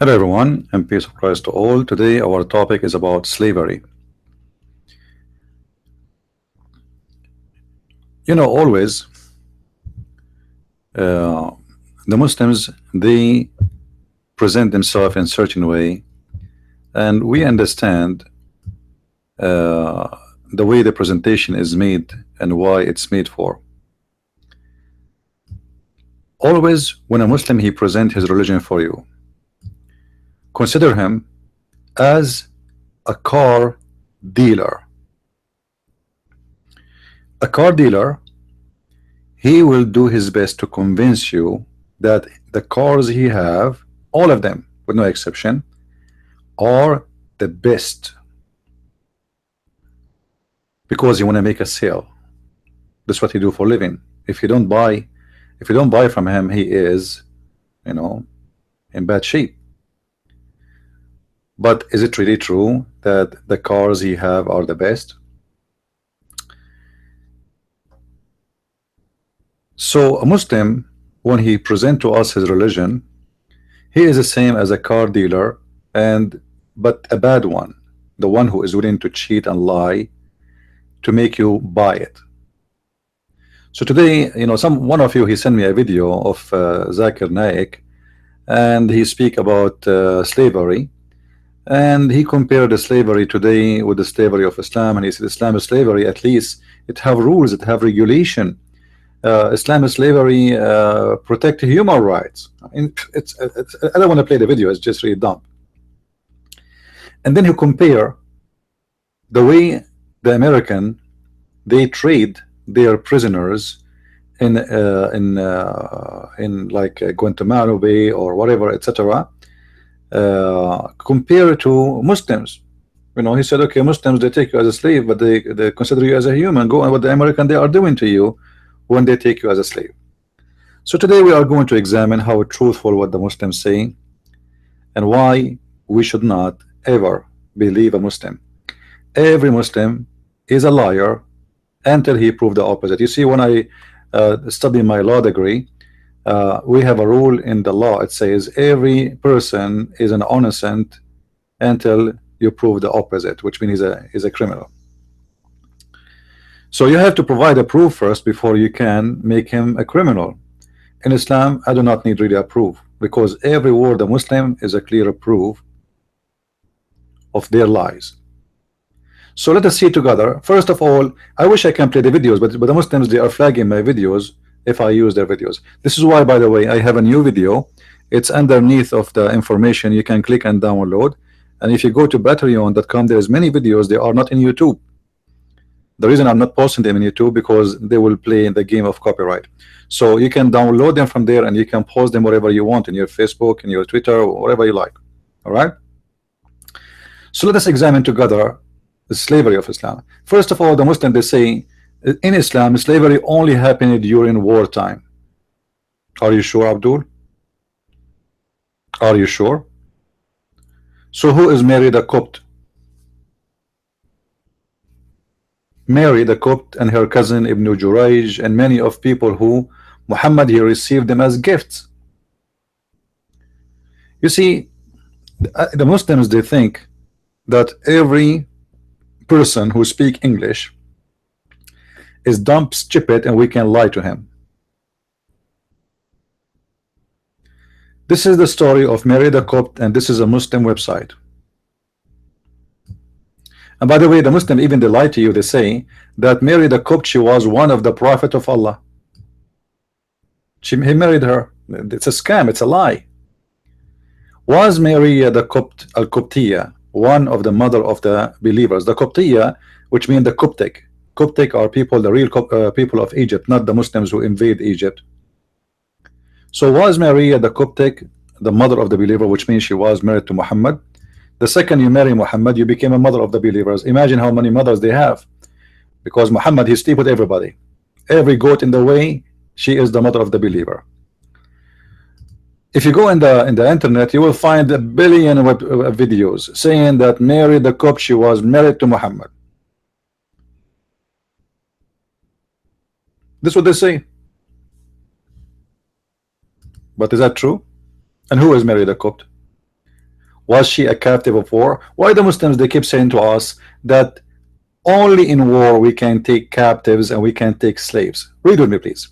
Hello everyone, and peace of Christ to all. Today our topic is about slavery. Always the Muslims, they present themselves in a certain way, and we understand the way the presentation is made and why it's made for. Always when a Muslim he present his religion for you, consider him as a car dealer. A car dealer, he will do his best to convince you that the cars he have, all of them with no exception, are the best, because you want to make a sale. That's what he do for a living. If you don't buy from him, he is, in bad shape. But is it really true that the cars he have are the best? So a Muslim, when he present to us his religion, he is the same as a car dealer, but a bad one, the one who is willing to cheat and lie to make you buy it. So today, one of you, he sent me a video of Zakir Naik, and he speak about slavery, and he compared the slavery today with the slavery of Islam, and he said Islam is slavery, at least it have rules, it have regulation. Islam is slavery, protect human rights. I mean, I don't want to play the video, it's just really dumb. And then he compare the way the American, they trade their prisoners in like Guantanamo Bay or whatever, etc. Compare to Muslims. He said, okay, Muslims, they take you as a slave, but they consider you as a human. Go on what the American they are doing to you when they take you as a slave. So today we are going to examine how truthful what the Muslims say and why we should not ever believe a Muslim. Every Muslim is a liar until he proved the opposite. You see, when I study my law degree, we have a rule in the law. It says every person is an innocent until you prove the opposite, which means he's a criminal. So you have to provide a proof first before you can make him a criminal. In Islam, I do not need really a proof, because every word of Muslim is a clear proof of their lies. So let us see together. First of all, I wish I can play the videos, but the Muslims, they are flagging my videos if I use their videos. This is why, by the way, I have a new video. It's underneath of the information. You can click and download. And if you go to patreon.com, there's many videos. They are not in YouTube. The reason I'm not posting them in YouTube, because they will play in the game of copyright. So you can download them from there, and you can post them wherever you want, in your Facebook, in your Twitter, whatever you like. All right. So let us examine together the slavery of Islam. First of all, the Muslims, they say in Islam slavery only happened during wartime. Are you sure, Abdul? Are you sure? So who is Mary the Copt? Mary the Copt and her cousin Ibn Jurayj, and many of people who Muhammad, he received them as gifts. You see, the Muslims, they think that every person who speaks English is dumb, stupid, and we can lie to him. This is the story of Mary the Copt, and this is a Muslim website. And by the way, the Muslim, even they lie to you. They say that Mary the Copt, she was one of the Prophet of Allah. He married her. It's a scam. It's a lie. Was Mary the Copt al-Coptiya one of the mother of the believers? The Coptiya, which means the Coptic. Coptic are people, the real people of Egypt, not the Muslims who invade Egypt. So was Mary the Coptic the mother of the believer, which means she was married to Muhammad? The second you marry Muhammad, you became a mother of the believers. Imagine how many mothers they have, because Muhammad, he sleep with everybody. Every goat in the way, she is the mother of the believer. If you go in the internet, you will find a billion videos saying that Mary the Copt, she was married to Muhammad. This is what they say. But is that true? And who is Mary the Copt? Was she a captive of war? Why the Muslims they keep saying to us that only in war we can take captives and we can take slaves? Read with me, please.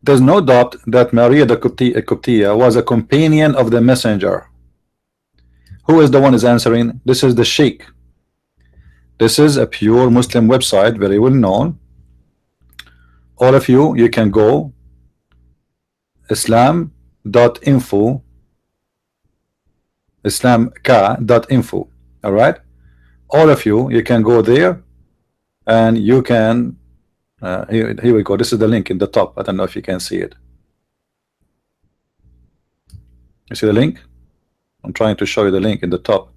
There's no doubt that Maria the Qibtiyya was a companion of the messenger. Who is the one is answering? This is the Sheikh. This is a pure Muslim website, very well known. All of you, you can go islam.info, islamka.info. all right, all of you, you can go there and you can here we go. This is the link in the top. I don't know if you can see it. You see the link? I'm trying to show you the link in the top.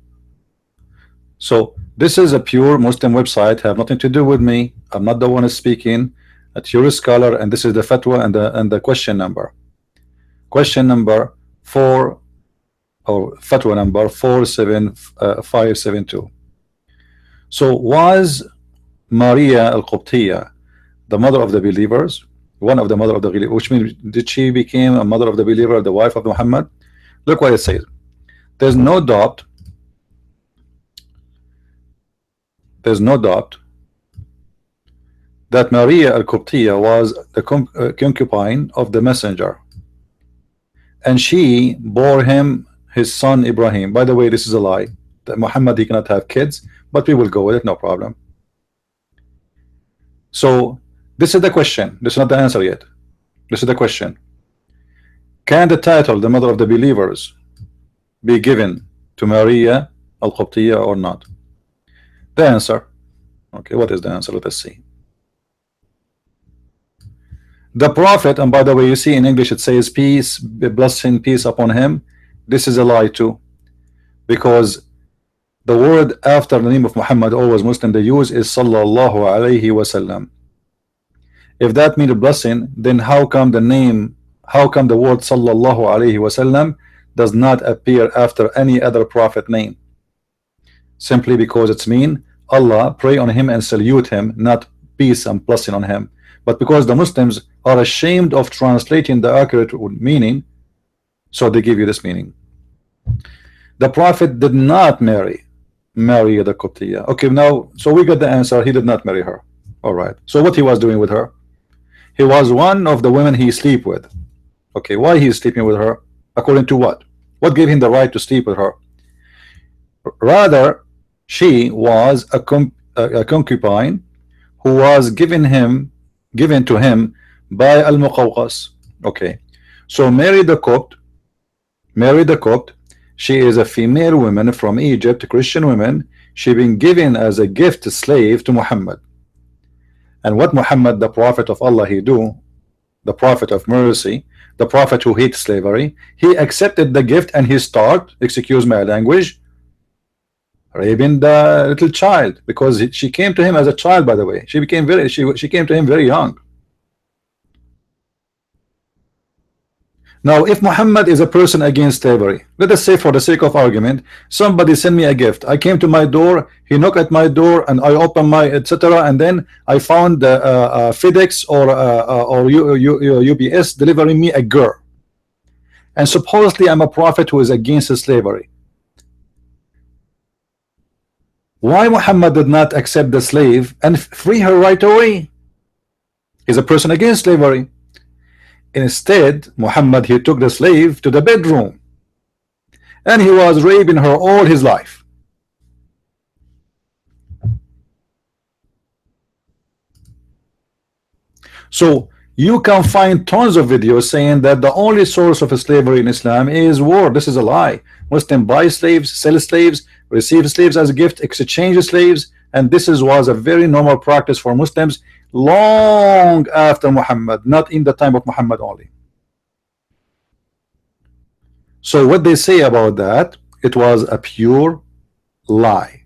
So this is a pure Muslim website, have nothing to do with me. I'm not the one speaking. It's your scholar, and this is the fatwa and the question number. Question number 4, or fatwa number 47572. So was Maria al-Qibtiyya the mother of the believers, one of the mother of the believers, which means did she become a mother of the believer, the wife of Muhammad? Look what it says. There's no doubt that Maria al-Qibtiyya was the concubine of the messenger, and she bore him his son Ibrahim. By the way, this is a lie that Muhammad he cannot have kids, but we will go with it, no problem. So this is the question. This is not the answer yet. This is the question. Can the title the mother of the believers be given to Maria al-Qibtiyya or not? The answer. Okay, what is the answer? Let us see. The Prophet, and by the way, you see in English it says peace, blessing, peace upon him. This is a lie too, because the word after the name of Muhammad, always Muslim they use, is sallallahu alayhi wasallam. If that means a blessing, then how come the word sallallahu alayhi wasallam does not appear after any other prophet name? Simply because it's mean Allah pray on him and salute him, not peace and blessing on him. But because the Muslims are ashamed of translating the accurate meaning, so they give you this meaning. The Prophet did not marry the Qibtiyya. Okay, now so we got the answer. He did not marry her. All right. So what he was doing with her? He was one of the women he sleep with. Okay, why he is sleeping with her? According to what? What gave him the right to sleep with her? Rather, she was a concubine who was given to him by Al-Muqawqas. Okay, so Mary the Copt, she is a female woman from Egypt, Christian woman. She been given as a gift slave to Muhammad. And what Muhammad, the prophet of Allah, he do, the prophet of mercy, the prophet who hates slavery, he accepted the gift and he start, excuse my language, raping the little child, because she came to him as a child. By the way, she came to him very young. Now if Muhammad is a person against slavery, let us say for the sake of argument, somebody sent me a gift, I came to my door, he knocked at my door and I opened my etc., and then I found FedEx or UPS delivering me a girl, and supposedly I'm a prophet who is against slavery. Why Muhammad did not accept the slave and free her right away? He's a person against slavery. Instead, Muhammad, he took the slave to the bedroom and he was raping her all his life. So you can find tons of videos saying that the only source of slavery in Islam is war. This is a lie. Muslims buy slaves, sell slaves, receive slaves as a gift, exchange slaves, and this was a very normal practice for Muslims long after Muhammad, not in the time of Muhammad only. So what they say about that, it was a pure lie.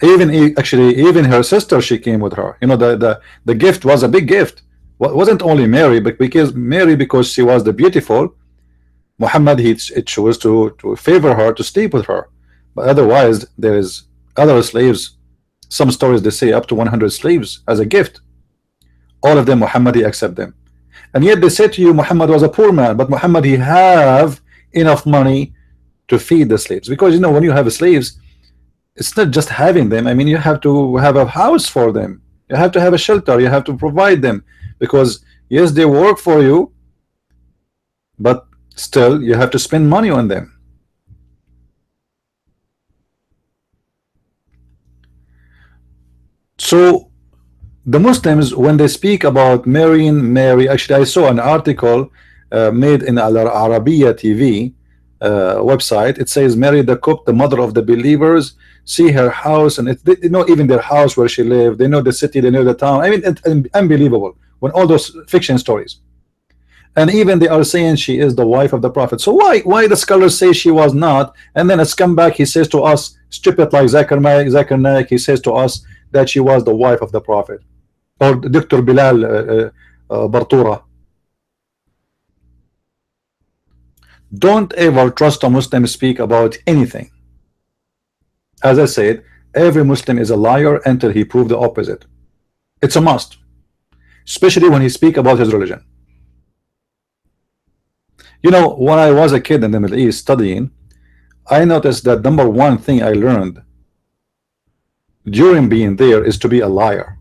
Even her sister, she came with her. You know, the gift was a big gift. Wasn't only Mary, but because she was the beautiful, Muhammad he chose to favor her, to sleep with her. But otherwise, there is other slaves. Some stories they say up to 100 slaves as a gift. All of them Muhammad he accept them. And yet they say to you Muhammad was a poor man, but Muhammad, he have enough money to feed the slaves. Because you know, when you have slaves, it's not just having them. I mean, you have to have a house for them, you have to have a shelter, you have to provide them, because yes, they work for you, but still you have to spend money on them. So the Muslims, when they speak about marrying Mary, actually I saw an article made in Al Arabiya TV website. It says Mary the Copt, the mother of the believers, see her house, and they know even their house where she lived, they know the city, they know the town. I mean, it's unbelievable when all those fiction stories. And even they are saying she is the wife of the prophet. So why the scholars say she was not, and then a scumbag, he says to us, stupid like Zakir Naik, he says to us that she was the wife of the prophet, or Dr. Bilal Bartura. Don't ever trust a Muslim speak about anything. As I said, every Muslim is a liar until he proves the opposite. It's a must, especially when he speak about his religion. You know, when I was a kid in the Middle East studying, I noticed that number one thing I learned during being there is to be a liar,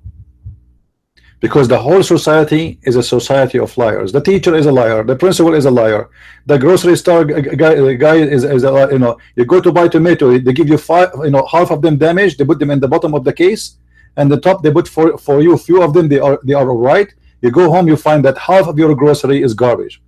because the whole society is a society of liars. The teacher is a liar, the principal is a liar, the grocery store guy is a, you know, you go to buy tomato, they give you half of them damaged, they put them in the bottom of the case, and the top they put for you, few of them they are all right. You go home, you find that half of your grocery is garbage.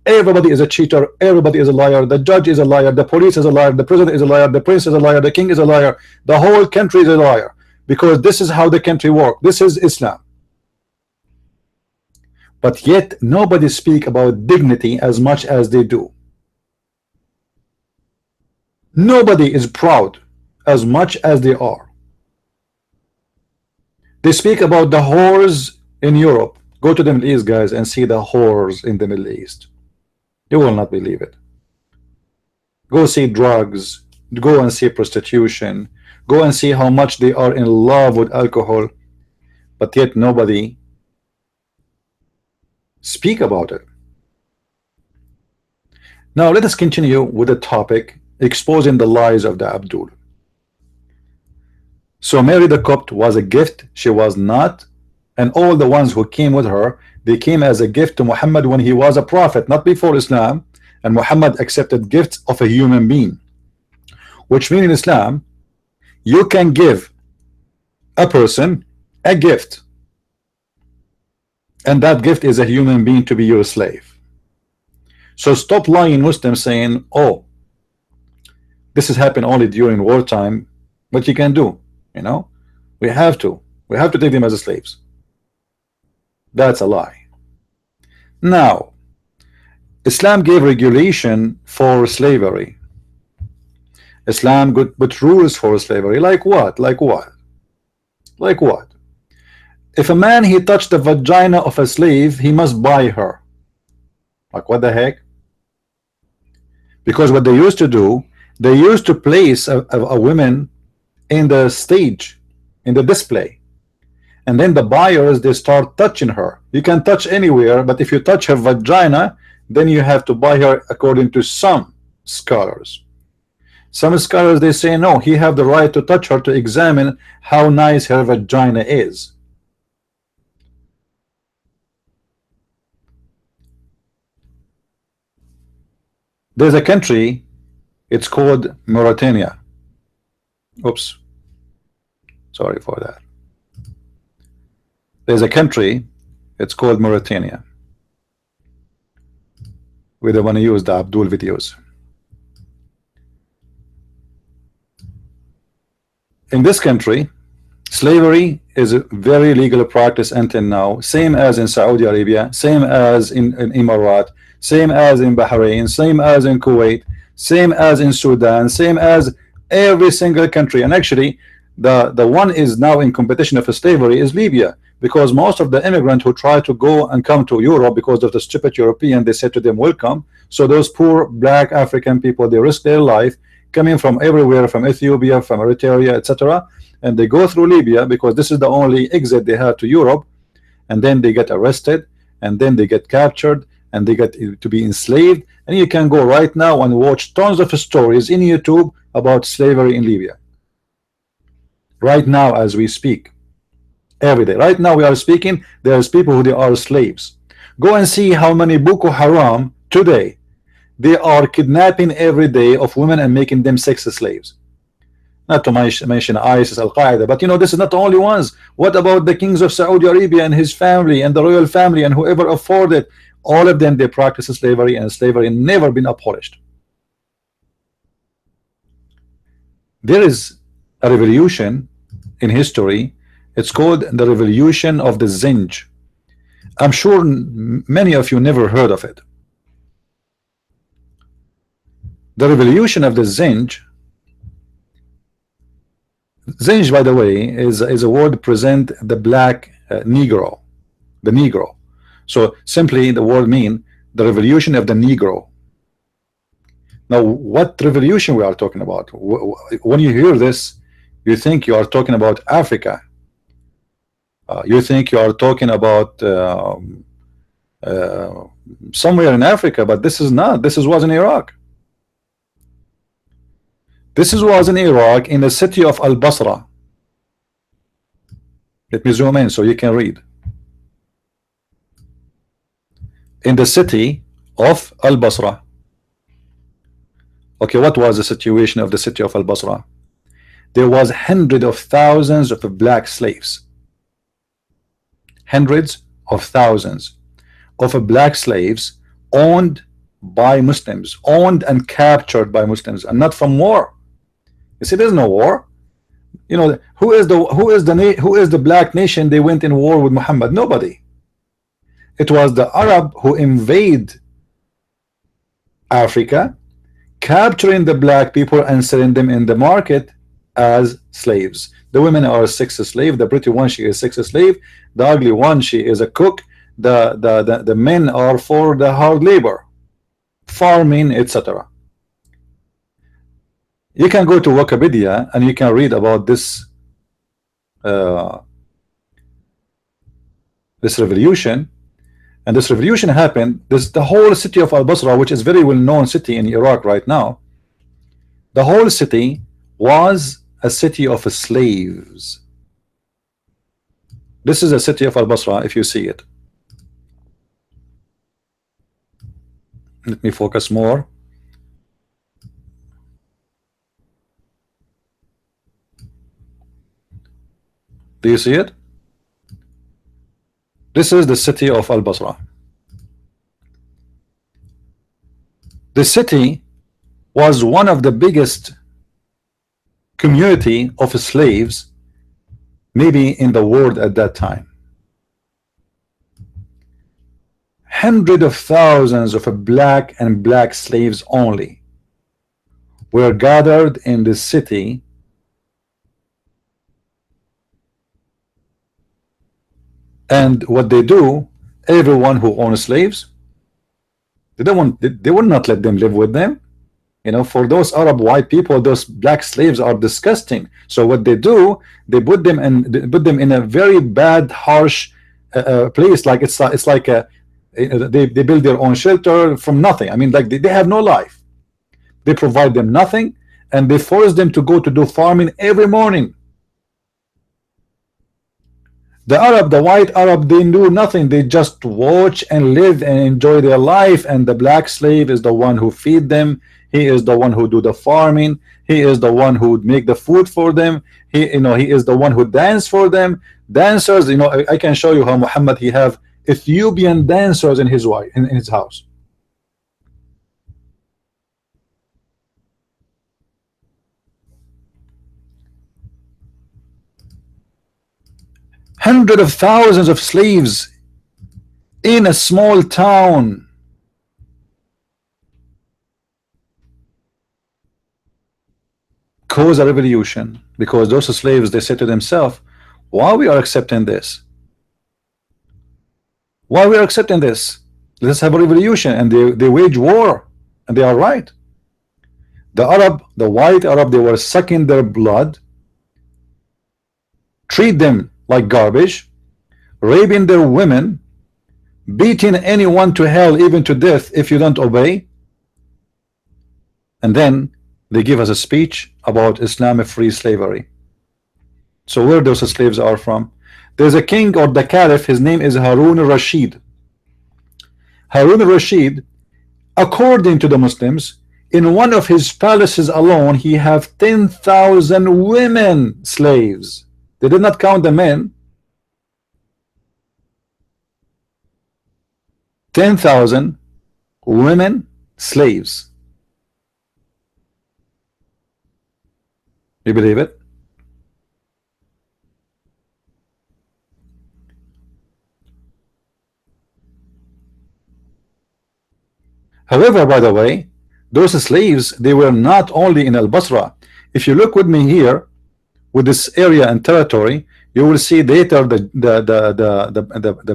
Everybody is a cheater, everybody is a liar, the judge is a liar, the police is a liar, the president is a liar, the prince is a liar, the king is a liar, the whole country is a liar, because this is how the country works. This is Islam. But yet nobody speak about dignity as much as they do. Nobody is proud as much as they are. They speak about the whores in Europe. Go to the Middle East, guys, and see the whores in the Middle East. You will not believe it. Go see drugs, go and see prostitution, go and see how much they are in love with alcohol, but yet nobody speak about it. Now let us continue with the topic, exposing the lies of the Abdul. So Mary the Copt was a gift, she was not, and all the ones who came with her, they came as a gift to Muhammad when he was a prophet, not before Islam. And Muhammad accepted gifts of a human being, which means in Islam you can give a person a gift, and that gift is a human being to be your slave. So stop lying Muslims saying, oh, this has happened only during wartime. What you can do, you know, we have to take them as slaves. That's a lie. Now Islam gave regulation for slavery. Islam put rules for slavery. Like what? Like what? Like what? If a man he touched the vagina of a slave, he must buy her. Like what the heck? Because what they used to do, they used to place a woman in the stage, in the display, and then the buyers, they start touching her. You can touch anywhere, but if you touch her vagina, then you have to buy her, according to some scholars. Some scholars, they say no, he have the right to touch her to examine how nice her vagina is. There's a country, it's called Mauritania. Oops, sorry for that. There's a country, it's called Mauritania. We don't want to use the Abdul videos. In this country, slavery is a very legal practice until now, same as in Saudi Arabia, same as in Emirat, same as in Bahrain, same as in Kuwait, same as in Sudan, same as every single country. And actually the one is now in competition of slavery is Libya, because most of the immigrants who try to go and come to Europe because of the stupid European, they said to them welcome. So those poor black African people, they risk their life coming from everywhere, from Ethiopia, from Eritrea, etc., and they go through Libya because this is the only exit they have to Europe, and then they get arrested, and then they get captured and they get to be enslaved. And you can go right now and watch tons of stories in YouTube about slavery in Libya. Right now, as we speak, every day. Right now we are speaking, there's people who they are slaves. Go and see how many Boko Haram today, they are kidnapping every day of women and making them sex slaves. Not to mention ISIS, Al-Qaeda, but you know, this is not the only ones. What about the kings of Saudi Arabia and his family and the royal family and whoever afforded? All of them, they practice slavery, and slavery never been abolished. There is a revolution in history. It's called the revolution of the Zinj. I'm sure many of you never heard of it. The revolution of the Zinj. Zinj, by the way, is a word present the black Negro, the Negro. So simply the word mean the revolution of the Negro. Now, what revolution we are talking about? When you hear this, you think you are talking about Africa. You think you are talking about somewhere in Africa, but this is not. This was in Iraq. This was in Iraq, in the city of Al-Basra. Let me zoom in so you can read. In the city of Al-Basra. Okay, what was the situation of the city of Al-Basra? There was hundreds of thousands of black slaves. Hundreds of thousands of black slaves owned by Muslims, owned and captured by Muslims, and not from war. You see, there's no war. You know, who is the black nation they went in war with Muhammad? Nobody. It was the Arab who invade Africa, capturing the black people and selling them in the market as slaves. The women are sex slave. The pretty one, she is sex slave. The ugly one, she is a cook. The men are for the hard labor, farming, etc. You can go to Wikipedia and you can read about this this revolution. And this revolution happened. The whole city of Al-Basra, which is very well known city in Iraq right now, the whole city was a city of slaves. This is a city of Al-Basra, if you see it. Let me focus more. Do you see it? This is the city of Al-Basra. The city was one of the biggest community of slaves maybe in the world at that time. Hundreds of thousands of black and black slaves only were gathered in the city, and what they do, everyone who owns slaves, they will not let them live with them. You know, for those Arab white people, those black slaves are disgusting. So what they do, they put them in a very bad, harsh place. Like it's like a they build their own shelter from nothing. I mean, like they have no life. They provide them nothing, and they force them to go to do farming every morning. The Arab, the white Arab, they do nothing. They just watch and live and enjoy their life. And the black slave is the one who feed them. He is the one who do the farming. He is the one who make the food for them. He is the one who dance for them. Dancers, I can show you how Muhammad, he have Ethiopian dancers in his wife, in his house. Hundreds of thousands of slaves in a small town. Cause a revolution, because those slaves, they said to themselves, why we are accepting this? Why we are accepting this? Let's have a revolution. And they wage war, and they are right. The Arab, the white Arab, they were sucking their blood, treat them like garbage, raping their women, beating anyone to hell, even to death, if you don't obey. And then they give us a speech about Islam free slavery. So where those slaves are from? There's a king or the caliph, his name is Harun al-Rashid. Harun al-Rashid, according to the Muslims, in one of his palaces alone, he have 10,000 women slaves. They did not count the men. 10,000 women slaves. You believe it? However, by the way, those slaves, they were not only in Al-Basra. If you look with me here, with this area and territory, you will see later the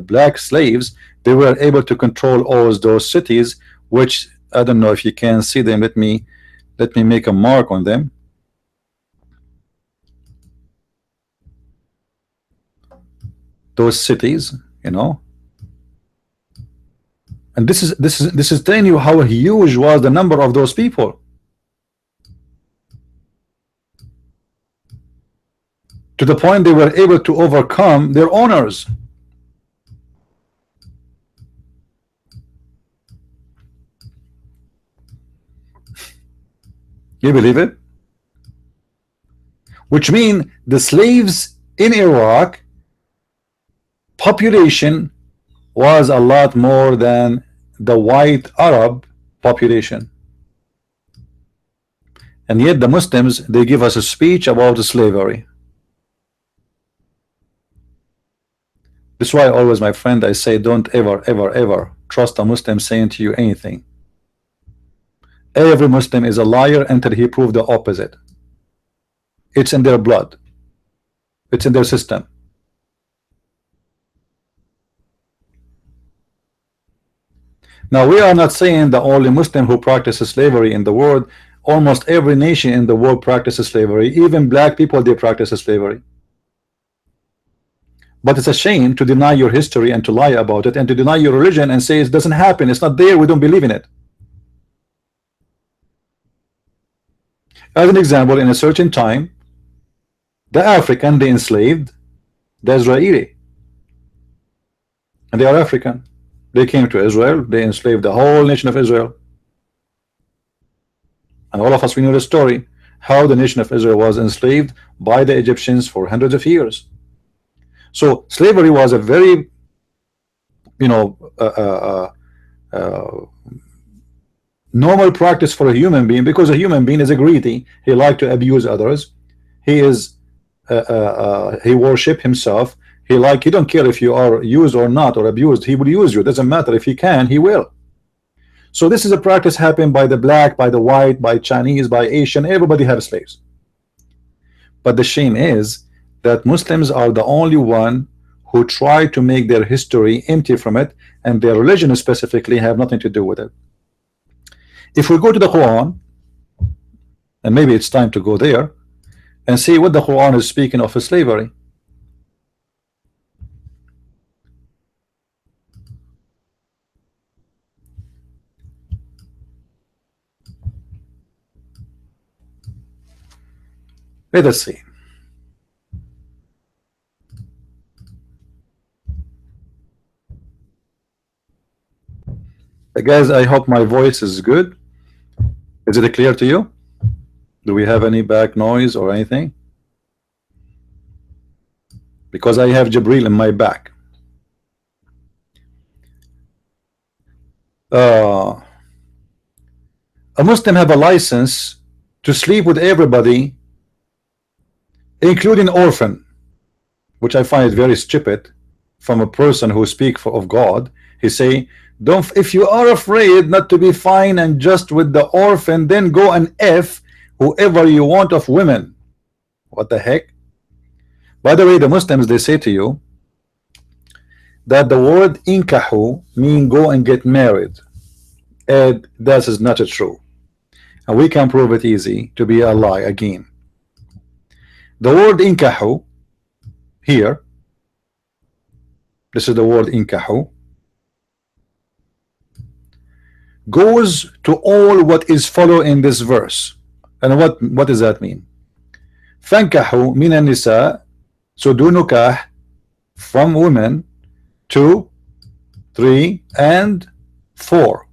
black slaves, they were able to control all those cities, which I don't know if you can see them. Let me make a mark on them. Those cities, you know. And this is telling you how huge was the number of those people. To the point they were able to overcome their owners. You believe it? Which means the slaves in Iraq population was a lot more than the white Arab population. And yet the Muslims, they give us a speech about slavery. That's why always, my friend, I say don't ever trust a Muslim saying to you anything. Every Muslim is a liar until he proves the opposite. It's in their blood. It's in their system. Now, we are not saying the only Muslim who practices slavery in the world. Almost every nation in the world practices slavery. Even black people, they practice slavery. But it's a shame to deny your history and to lie about it and to deny your religion and say it doesn't happen, it's not there, we don't believe in it. As an example, in a certain time, the African, they enslaved the Israeli. And they are African. They came to Israel, they enslaved the whole nation of Israel. And all of us, we know the story, how the nation of Israel was enslaved by the Egyptians for hundreds of years. So slavery was a very, you know, normal practice for a human being, because a human being is a greedy. He likes to abuse others. He is he worship himself. He don't care if you are used or not or abused. He will use you. It doesn't matter. If he can, he will. So this is a practice happened by the black, by the white, by Chinese, by Asian. Everybody have slaves. But the shame is that Muslims are the only one who try to make their history empty from it, and their religion specifically have nothing to do with it. If we go to the Quran, and maybe it's time to go there and see what the Quran is speaking of slavery. Let us see. Guys, I hope my voice is good. Is it clear to you? Do we have any back noise or anything? Because I have Jibril in my back. A Muslim have a license to sleep with everybody, including orphan, which I find very stupid from a person who speaks of God. He say, don't, if you are afraid not to be fine and just with the orphan, then go and F whoever you want of women. What the heck? By the way, the Muslims, they say to you that the word inkahu mean go and get married, and that is not true, and we can prove it easy to be a lie again. The word inkahu here, this is the word inkahu. goes to all what is follow in this verse. And what does that mean? فانكحوا من النساء, so do nukah from women, 2, 3, and 4.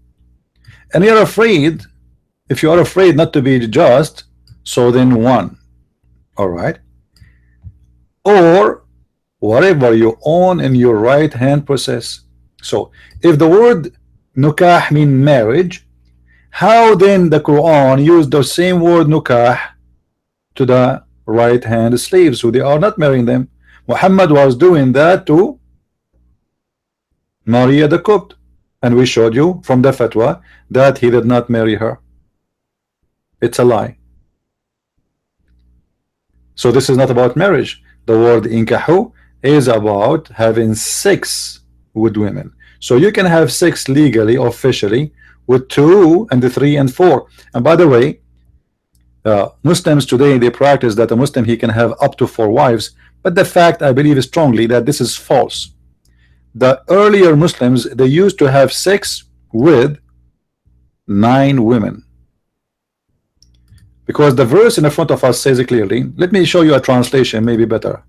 And you're afraid, if you are afraid not to be just, so then 1. All right. Or whatever you own in your right hand possess. So if the word nukah mean marriage, how then the Quran used the same word nukah to the right hand slaves who they are not marrying them? Muhammad was doing that to Maria the Copt, and we showed you from the fatwa that he did not marry her. It's a lie. So this is not about marriage. The word inkahu is about having sex with women. So you can have sex legally, officially, with 2 and 3 and 4. And by the way, Muslims today, they practice that a Muslim, he can have up to 4 wives. But the fact, I believe strongly, that this is false. The earlier Muslims, they used to have sex with 9 women. Because the verse in the front of us says it clearly. Let me show you a translation, maybe better.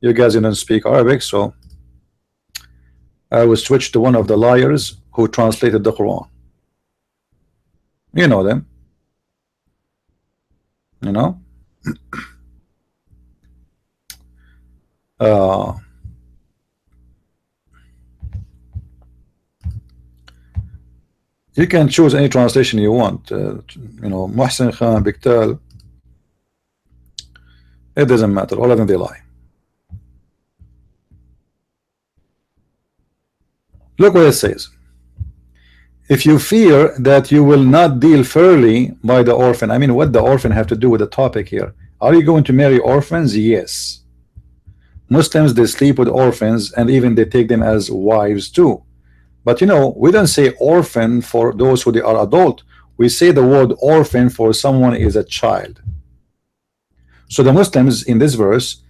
You guys don't speak Arabic, so I will switch to one of the liars who translated the Quran. You know them. You know? You can choose any translation you want. You know, Muhsin Khan, Biktal. It doesn't matter. All of them, they lie. Look what it says. If you fear that you will not deal fairly by the orphan, I mean, what the orphan have to do with the topic here? Are you going to marry orphans? Yes. Muslims, they sleep with orphans, and even they take them as wives too. But you know, we don't say orphan for those who they are adult. We say the word orphan for someone is a child. So the Muslims in this verse,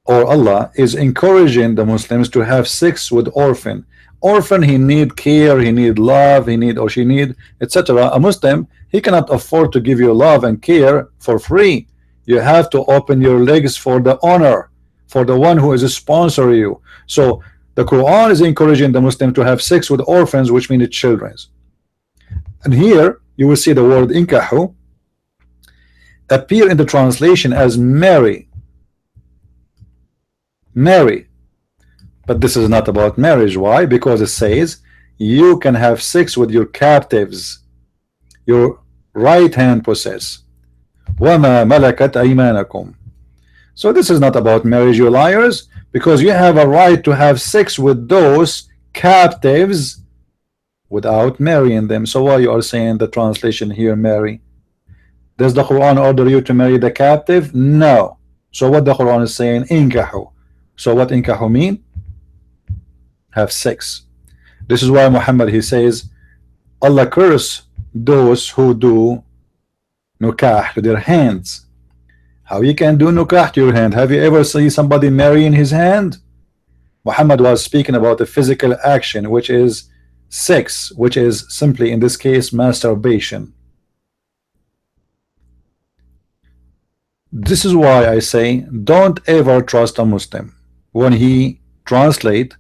or Allah, is encouraging the Muslims to have sex with orphan. Orphan, he need care, he need love, he need, or she need, etc. A Muslim, he cannot afford to give you love and care for free. You have to open your legs for the honor, for the one who is sponsoring you. So the Quran is encouraging the Muslim to have sex with orphans, which means children. And here you will see the word inkahu appear in the translation as marry. Marry. But this is not about marriage. Why? Because it says you can have sex with your captives, your right hand possess. وَمَا مَلَكَتْ أَيْمَانَكُمْ. So this is not about marriage, you liars, because you have a right to have sex with those captives without marrying them. So why you are saying the translation here marry? Does the Quran order you to marry the captive? No. So what the Quran is saying, inkahu. So what inkahu mean? Have sex. This is why Muhammad, he says Allah curse those who do nukah to their hands. How you can do nukah to your hand? Have you ever seen somebody marrying his hand? Muhammad was speaking about a physical action, which is sex, which is simply in this case masturbation. This is why I say don't ever trust a Muslim when he translate,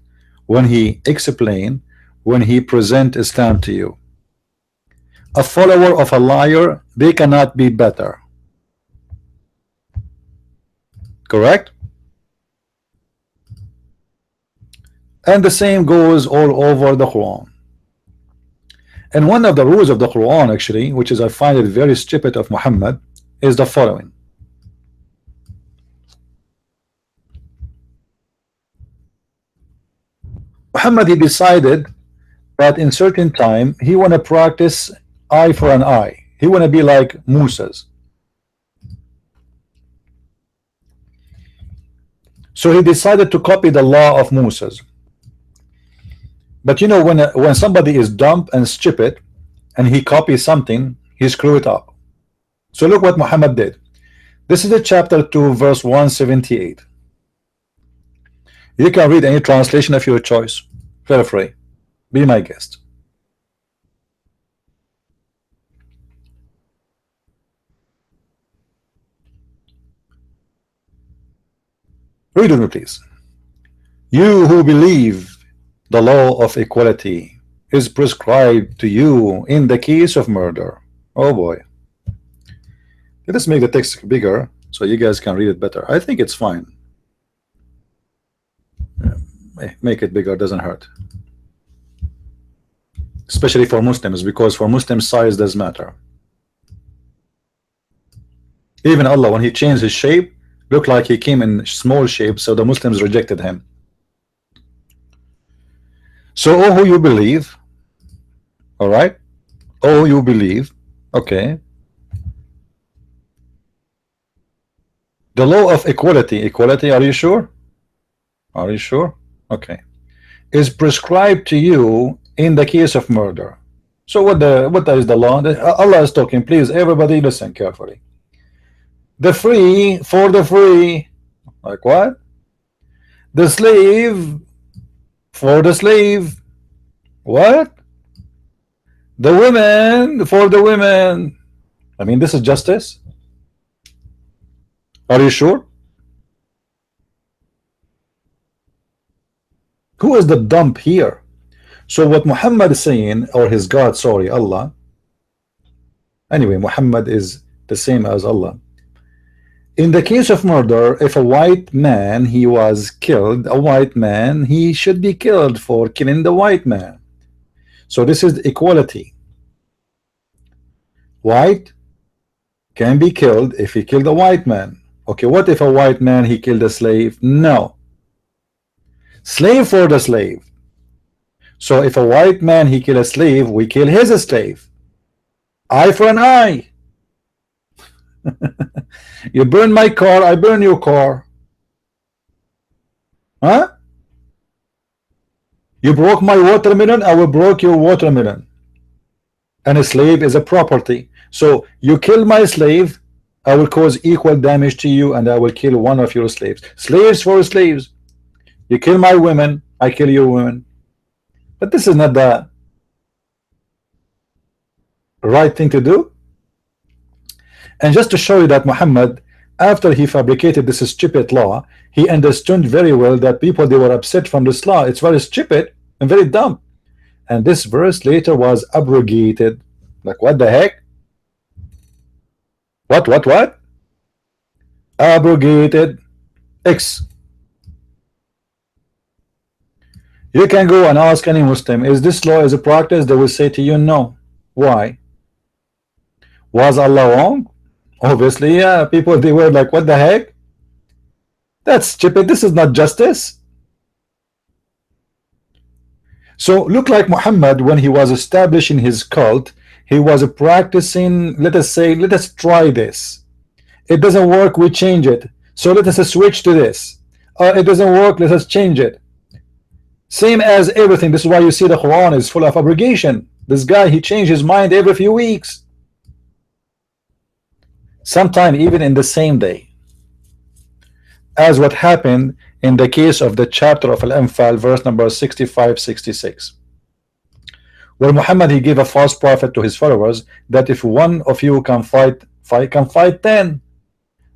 when he explain, when he present Islam to you. A follower of a liar, they cannot be better. Correct? And the same goes all over the Quran. And one of the rules of the Quran, actually, which is I find it very stupid of Muhammad, is the following. Muhammad, he decided that in certain time he want to practice eye for an eye. He want to be like Moses. So he decided to copy the law of Moses. But you know, when somebody is dumb and stupid and he copies something, he screw it up. So look what Muhammad did. This is the chapter 2 verse 178. You can read any translation of your choice. Feel free. Be my guest. Read with me, please. You who believe the law of equality is prescribed to you in the case of murder. Oh boy. Let us make the text bigger so you guys can read it better. I think it's fine. Make it bigger, doesn't hurt. Especially for Muslims, because for Muslims size does matter. Even Allah, when he changed his shape, looked like he came in small shape, so the Muslims rejected him. So, oh, who you believe, all right? Oh, you believe, okay. The law of equality, are you sure? Are you sure? Okay. Is prescribed to you in the case of murder. So what is the law? Allah is talking. Please, everybody, listen carefully. The free for the free, like what? The slave for the slave, what? The women for the women. I mean, this is justice. Are you sure? Who is the dump here? So what Muhammad is saying, or his God, sorry, Allah. Anyway, Muhammad is the same as Allah. In the case of murder, if a white man he was killed, a white man, he should be killed for killing the white man. So this is equality. White can be killed if he killed a white man. Okay, what if a white man he killed a slave? No. Slave for the slave. So if a white man he kill a slave, we kill his slave. Eye for an eye. You burn my car, I burn your car. Huh? You broke my watermelon, I will break your watermelon. And a slave is a property. So you kill my slave, I will cause equal damage to you, and I will kill one of your slaves. Slaves for slaves. You kill my women, I kill your women. But this is not the right thing to do. And just to show you that Muhammad, after he fabricated this stupid law, he understood very well that people, they were upset from this law. It's very stupid and very dumb. And this verse later was abrogated. Like, what the heck? What? Abrogated. X. You can go and ask any Muslim, is this law is a practice? They will say to you, no. Why? Was Allah wrong? Obviously, yeah. People, they were like, what the heck? That's stupid. This is not justice. So look like Muhammad, when he was establishing his cult, he was practicing, let us say, let us try this. It doesn't work, we change it. So let us switch to this. It doesn't work, let us change it. Same as everything. This is why you see the Quran is full of abrogation. This guy, he changed his mind every few weeks. Sometime even in the same day. As what happened in the case of the chapter of Al-Anfal, verse number 65-66. Where Muhammad, he gave a false prophet to his followers that if one of you can fight 10.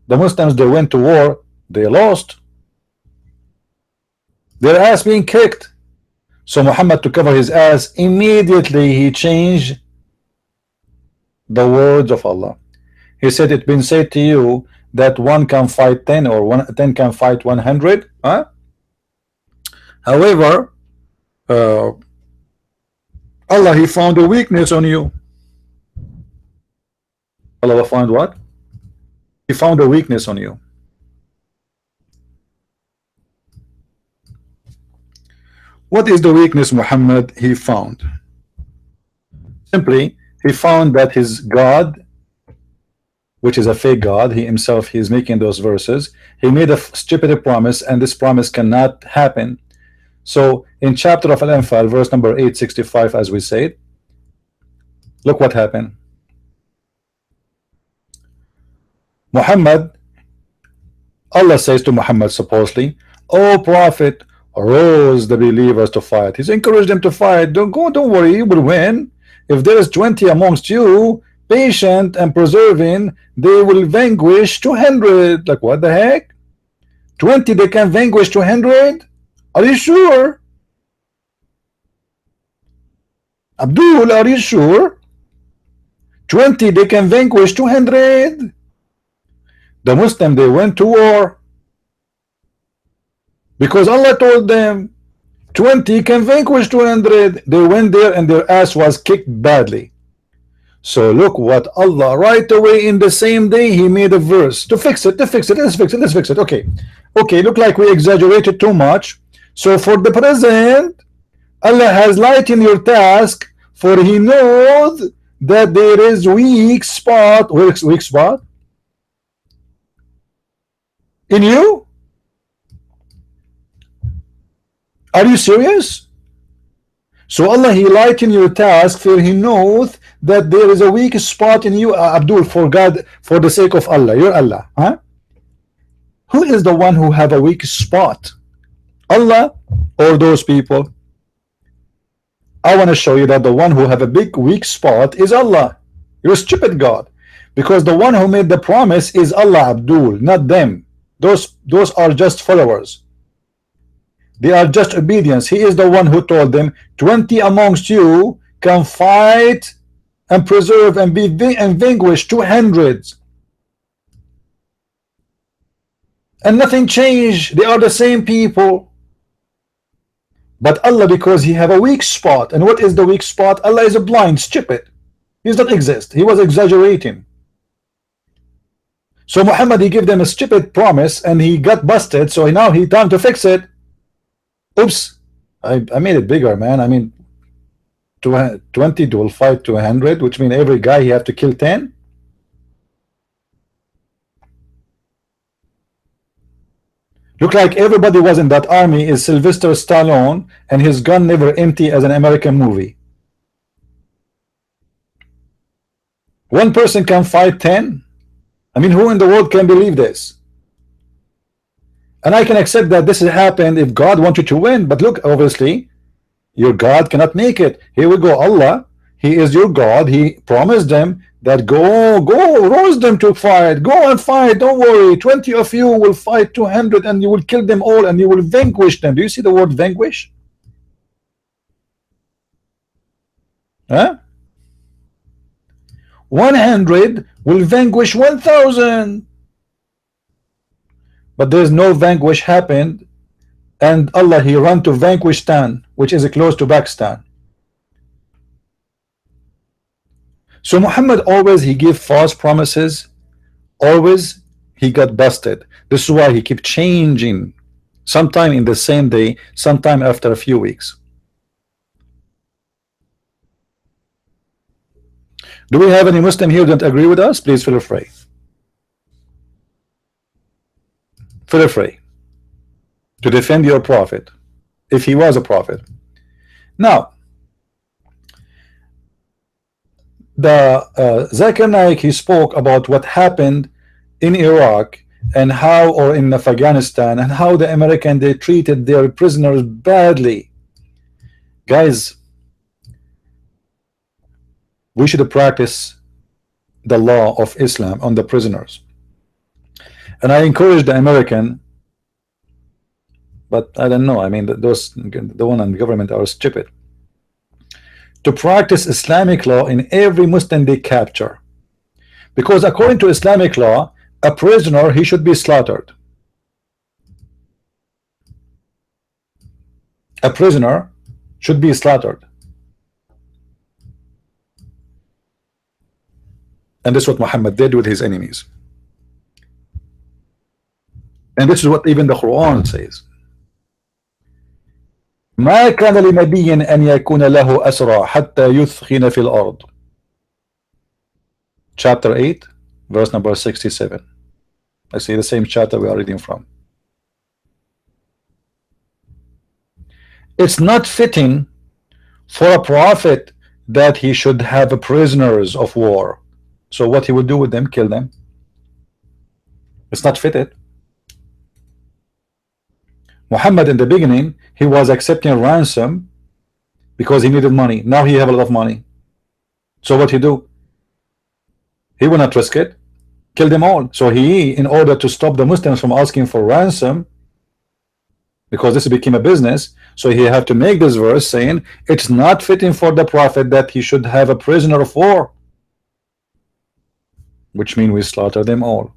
The Muslims, they went to war, they lost. Their ass being kicked. So Muhammad, to cover his ass, immediately he changed the words of Allah. He said, it's been said to you that one can fight 10 or 10 can fight 100. Huh? However, Allah, he found a weakness on you. Allah found what? He found a weakness on you. What is the weakness Muhammad he found? Simply, he found that his God, which is a fake God, he himself, he is making those verses, he made a stupid promise, and this promise cannot happen. So in chapter of Al-Anfal, verse number 865, as we said, look what happened. Muhammad, Allah says to Muhammad supposedly, "O Prophet, arose the believers to fight." He's encouraged them to fight. Don't worry, you will win. If there is 20 amongst you, patient and persevering, they will vanquish 200. Like, what the heck? 20 they can vanquish 200? Are you sure? Abdul, are you sure? 20 they can vanquish 200? The Muslim, they went to war because Allah told them 20 can vanquish 200. They went there and their ass was kicked badly. So look what Allah, right away in the same day, he made a verse to fix it, let's fix it. Okay, look like we exaggerated too much. So for the present, Allah has lightened your task, for he knows that there is weak spot. Weak spot in you? Are you serious? So Allah, he lightened your task, for he knows that there is a weak spot in you. Abdul, for God, for the sake of Allah, you're Allah, huh? Who is the one who have a weak spot? Allah or those people? I want to show you that the one who have a big weak spot is Allah. You're a stupid God, because the one who made the promise is Allah, Abdul, not them. Those are just followers. They are just obedience. He is the one who told them 20 amongst you can fight and preserve and vanquish 200, and nothing changed. They are the same people. But Allah, because he have a weak spot. And what is the weak spot? Allah is a blind, stupid. He does not exist. He was exaggerating. So Muhammad, he gave them a stupid promise and he got busted. So now he time to fix it. Oops, I made it bigger, man. I mean 20 will fight 200, which means every guy he have to kill 10. Look like everybody was in that army is Sylvester Stallone, and his gun never empty as an American movie. One person can fight 10. I mean, who in the world can believe this? And I can accept that this has happened if God wanted to win, but look, obviously your God cannot make it. Here we go. Allah, he is your God. He promised them that go rouse them to fight, go and fight, don't worry, 20 of you will fight 200 and you will kill them all and you will vanquish them. Do you see the word vanquish? Huh? 100 will vanquish 1,000, but there's no vanquish happened, and Allah, he ran to vanquish 10, which is close to Pakistan. So Muhammad always he gave false promises, always he got busted. This is why he kept changing, sometime in the same day, sometime after a few weeks. Do we have any Muslim here who don't agree with us? Please feel free. Feel free to defend your prophet, if he was a prophet. Now, the Zakir Naik, he spoke about what happened in Iraq and how, or in Afghanistan, and how the American, they treated their prisoners badly. Guys, we should practice the law of Islam on the prisoners. And I encourage the American, but I don't know, I mean, the one in the government are stupid, to practice Islamic law in every Muslim they capture, because according to Islamic law, a prisoner, he should be slaughtered. A prisoner should be slaughtered. And this is what Muhammad did with his enemies. And this is what even the Quran says. ما كان لنبي أن يكون له أسرى حتى يثخن في الأرض. Chapter 8, verse number 67. I see the same chapter we are reading from. It's not fitting for a prophet that he should have prisoners of war. So what he would do with them? Kill them. It's not fitted. Muhammad in the beginning, he was accepting ransom because he needed money. Now he have a lot of money. So what he do? He will not risk it. Kill them all. So he, in order to stop the Muslims from asking for ransom, because this became a business, so he had to make this verse saying it's not fitting for the prophet that he should have a prisoner of war, which means we slaughter them all.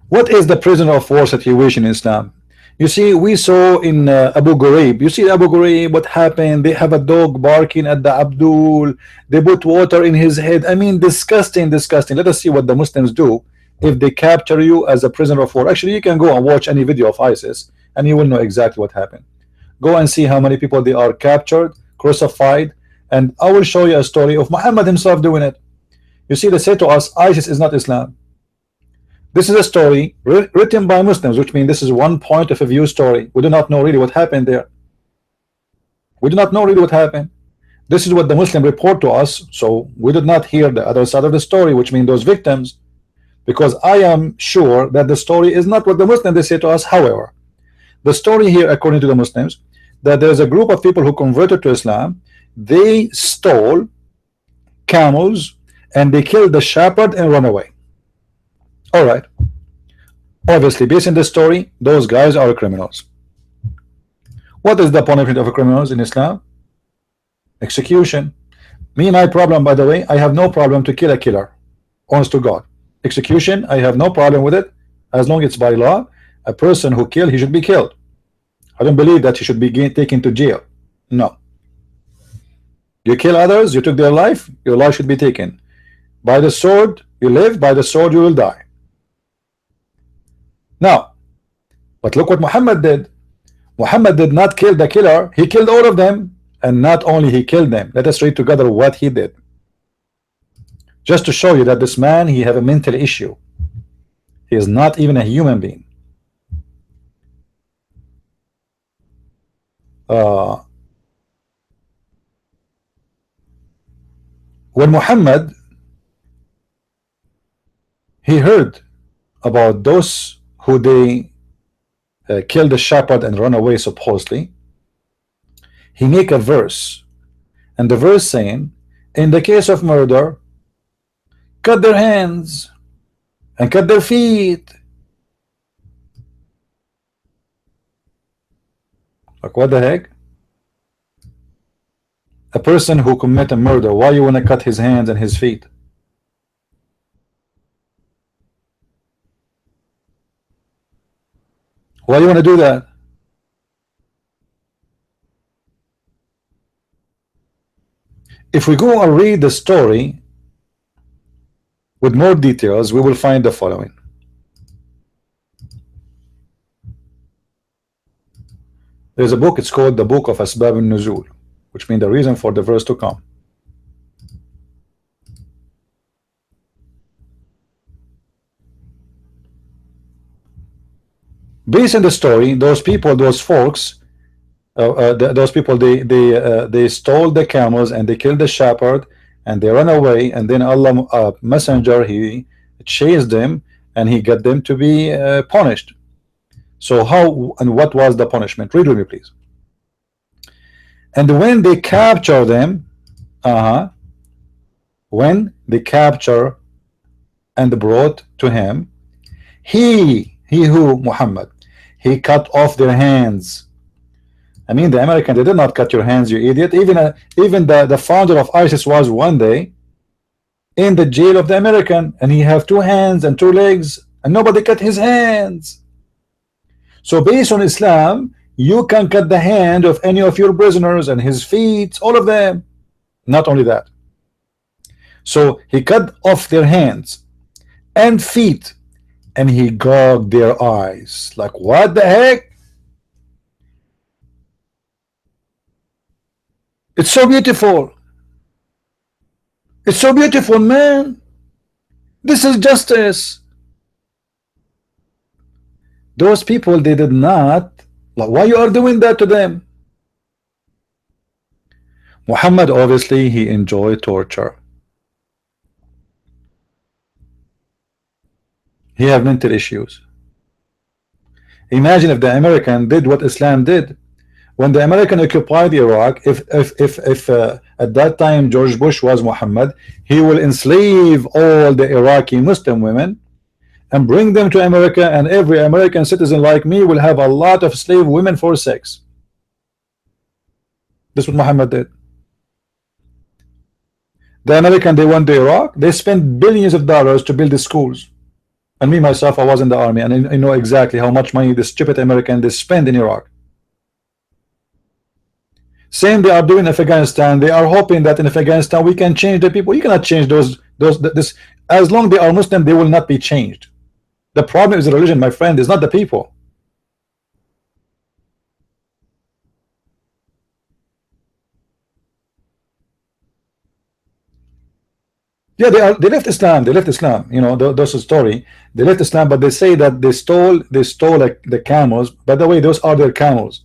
What is the prisoner of war situation in Islam? You see, we saw in Abu Ghraib, you see Abu Ghraib, what happened? They have a dog barking at the Abdul, they put water in his head. I mean, disgusting, disgusting. Let us see what the Muslims do if they capture you as a prisoner of war. Actually, you can go and watch any video of ISIS and you will know exactly what happened. Go and see how many people they are captured, crucified, and I will show you a story of Muhammad himself doing it. You see, they say to us, ISIS is not Islam. This is a story written by Muslims, which means this is one point of a view story. We do not know really what happened there. We do not know really what happened. This is what the Muslim report to us, so we did not hear the other side of the story, which means those victims, because I am sure that the story is not what the Muslims they say to us. However, the story here, according to the Muslims, that there is a group of people who converted to Islam. They stole camels and they killed the shepherd and run away. All right. Obviously, based on this story, those guys are criminals. What is the punishment of criminals in Islam? Execution. Me, my problem, by the way, I have no problem to kill a killer. Honest to God. Execution, I have no problem with it, as long as it's by law. A person who killed, he should be killed. I don't believe that he should be taken to jail. No. You kill others, you took their life, your life should be taken. By the sword, you live, by the sword, you will die. Now, but look what Muhammad did. Muhammad did not kill the killer, he killed all of them, and not only he killed them. Let us read together what he did, just to show you that this man, he have a mental issue. He is not even a human being. When Muhammad he heard about those who they killed the shepherd and run away supposedly, he make a verse, and the verse saying, in the case of murder, cut their hands and cut their feet. Like, what the heck? A person who commit a murder, why you want to cut his hands and his feet? Why do you want to do that? If we go and read the story with more details, we will find the following. There's a book, it's called the Book of Asbab al-Nuzul, which means the reason for the verse to come. Based on the story, those people, those folks, those people, they stole the camels and they killed the shepherd and they ran away, and then Allah messenger, he chased them and he got them to be punished. So how and what was the punishment? Read with me, please. And when they capture them, when they capture and brought to him, he who, Muhammad, he cut off their hands. I mean, the American, they did not cut your hands, you idiot. Even the founder of ISIS was one day in the jail of the American, and he have 2 hands and 2 legs, and nobody cut his hands. So based on Islam, you can cut the hand of any of your prisoners and his feet, all of them. Not only that, so he cut off their hands and feet, and he gouged their eyes. Like, what the heck? It's so beautiful. It's so beautiful, man. This is justice. Those people, they did not, like, why you are doing that to them? Muhammad, obviously, he enjoyed torture. He have mental issues. Imagine if the American did what Islam did. when the American occupied Iraq, if at that time George Bush was Muhammad, he will enslave all the Iraqi Muslim women and bring them to America, and every American citizen like me will have a lot of slave women for sex. That's what Muhammad did. The American, they went to Iraq, they spent billions of dollars to build the schools. And me myself, I was in the army, and I know exactly how much money the stupid American they spend in Iraq. Same they are doing in Afghanistan. They are hoping that in Afghanistan we can change the people. You cannot change this. As long they are Muslim, they will not be changed. The problem is the religion, my friend, is not the people. Yeah, they left Islam. They left Islam. You know, those story. They left Islam, but they say that they stole like the camels. By the way, those are their camels.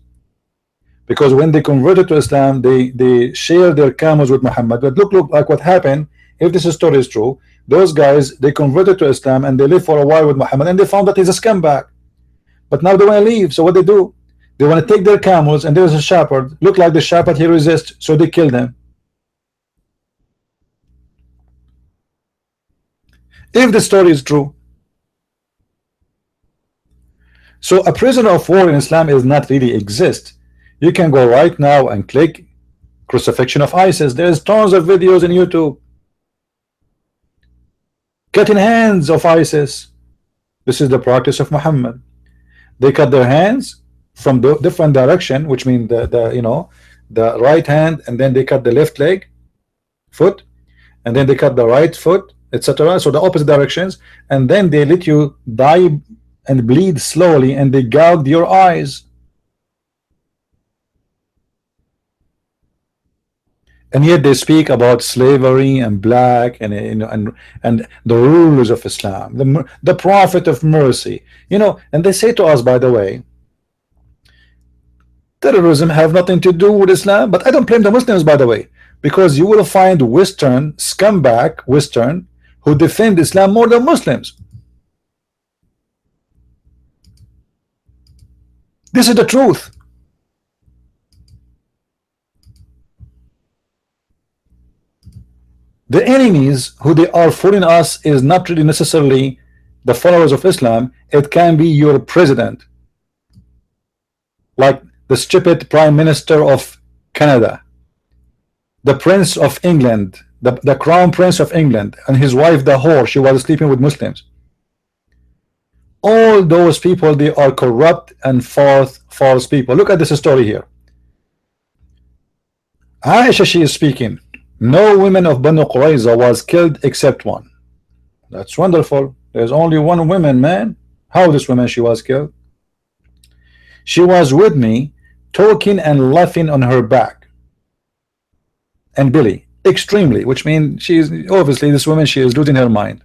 Because when they converted to Islam, they shared their camels with Muhammad. But look like what happened. If this story is true, those guys, they converted to Islam and they lived for a while with Muhammad, and they found that he's a scumbag. But now they want to leave. So what they do? They want to take their camels, and there's a shepherd. Look like the shepherd, he resists, so they kill them. If the story is true. So a prisoner of war in Islam is not really exist. You can go right now and click crucifixion of ISIS. There's tons of videos in YouTube. Cutting hands of ISIS. This is the practice of Muhammad. They cut their hands from the different direction, which means the right hand, and then they cut the left leg, foot, and then they cut the right foot, etc. So the opposite directions, and then they let you die and bleed slowly, and they gouge your eyes. And yet they speak about slavery and black and the rules of Islam, the prophet of mercy, and they say to us, by the way, terrorism have nothing to do with Islam. But I don't blame the Muslims, by the way, because you will find Western scumbag who defend Islam more than Muslims. This is the truth. The enemies who they are fooling us is not really necessarily the followers of Islam. It can be your president, like the stupid Prime Minister of Canada, the Prince of England, the Crown Prince of England, and his wife, the whore, she was sleeping with Muslims. All those people, they are corrupt and false people. Look at this story here. Aisha, she is speaking. No women of Banu Qurayza was killed except one. That's wonderful. There's only one woman, man. How this woman she was killed? She was with me, talking and laughing on her back and belly extremely, which means she is obviously, this woman, she is losing her mind.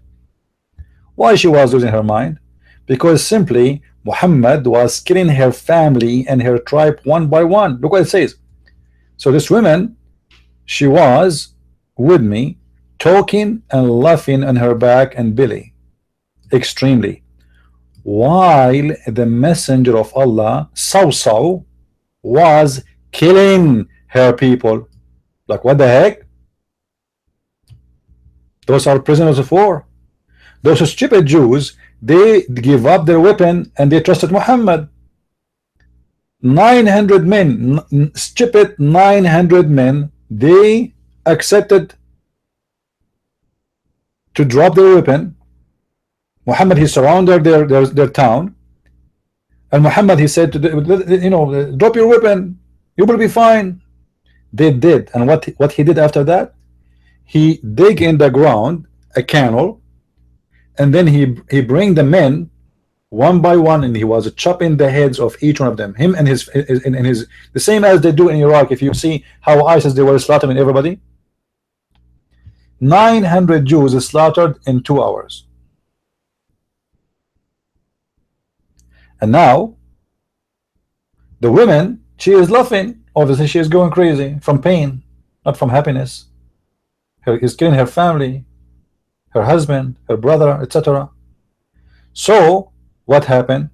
Why she was losing her mind? Because simply Muhammad was killing her family and her tribe one by one. Look what it says. So this woman, she was with me, talking and laughing on her back and belly extremely, while the messenger of Allah Saw was killing her people. Like, what the heck? Those are prisoners of war. Those stupid Jews, they give up their weapon and they trusted Muhammad. 900 men, stupid 900 men, they accepted to drop their weapon. Muhammad, he surrounded their town, and Muhammad, he said to them, drop your weapon, you will be fine. They did, and what he did after that, he dig in the ground a canal, and then he bring the men one by one, and he was chopping the heads of each one of them, him and his the same as they do in Iraq. If you see how ISIS, they were slaughtering everybody. 900 Jews slaughtered in 2 hours. And now the women, she is laughing. Obviously she is going crazy from pain, not from happiness. He's killing her family, her husband, her brother, etc. So what happened?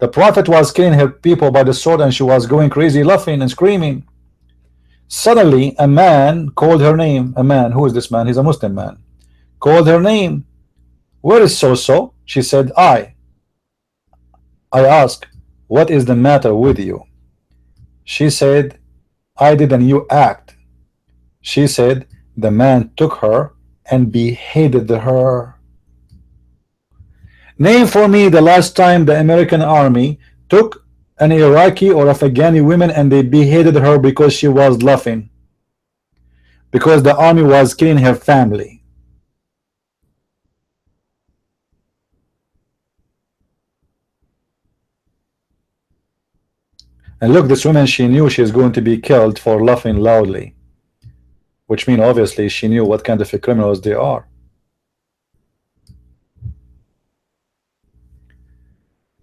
The Prophet was killing her people by the sword, and she was going crazy, laughing and screaming. Suddenly, a man called her name. A man, who is this man? He's a Muslim man. Called her name. Where is so-so? She said, I asked, what is the matter with you? She said, I did a new act. She said, the man took her and beheaded her. Name for me the last time the American army took an Iraqi or Afghani woman and they beheaded her because she was laughing, because the army was killing her family. And look, this woman, she knew she was going to be killed for laughing loudly, which means obviously she knew what kind of criminals they are.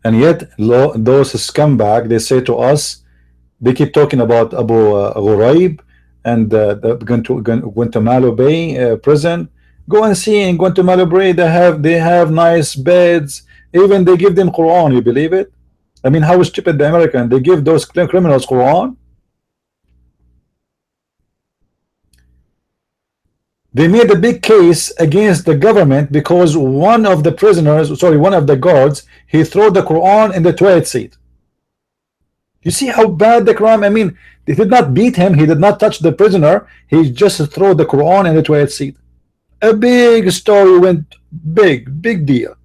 And yet those scumbag, they say to us, they keep talking about Abu Ghuraib and Guantanamo Bay prison. Go and see in Guantanamo Bay, they have nice beds, even they give them Quran. You believe it? I mean, how stupid the American, they give those criminals Quran. They made a big case against the government because one of the prisoners, sorry, one of the guards, he threw the Quran in the toilet seat. You see how bad the crime? I mean, they did not beat him, he did not touch the prisoner, he just threw the Quran in the toilet seat. A big story went big deal.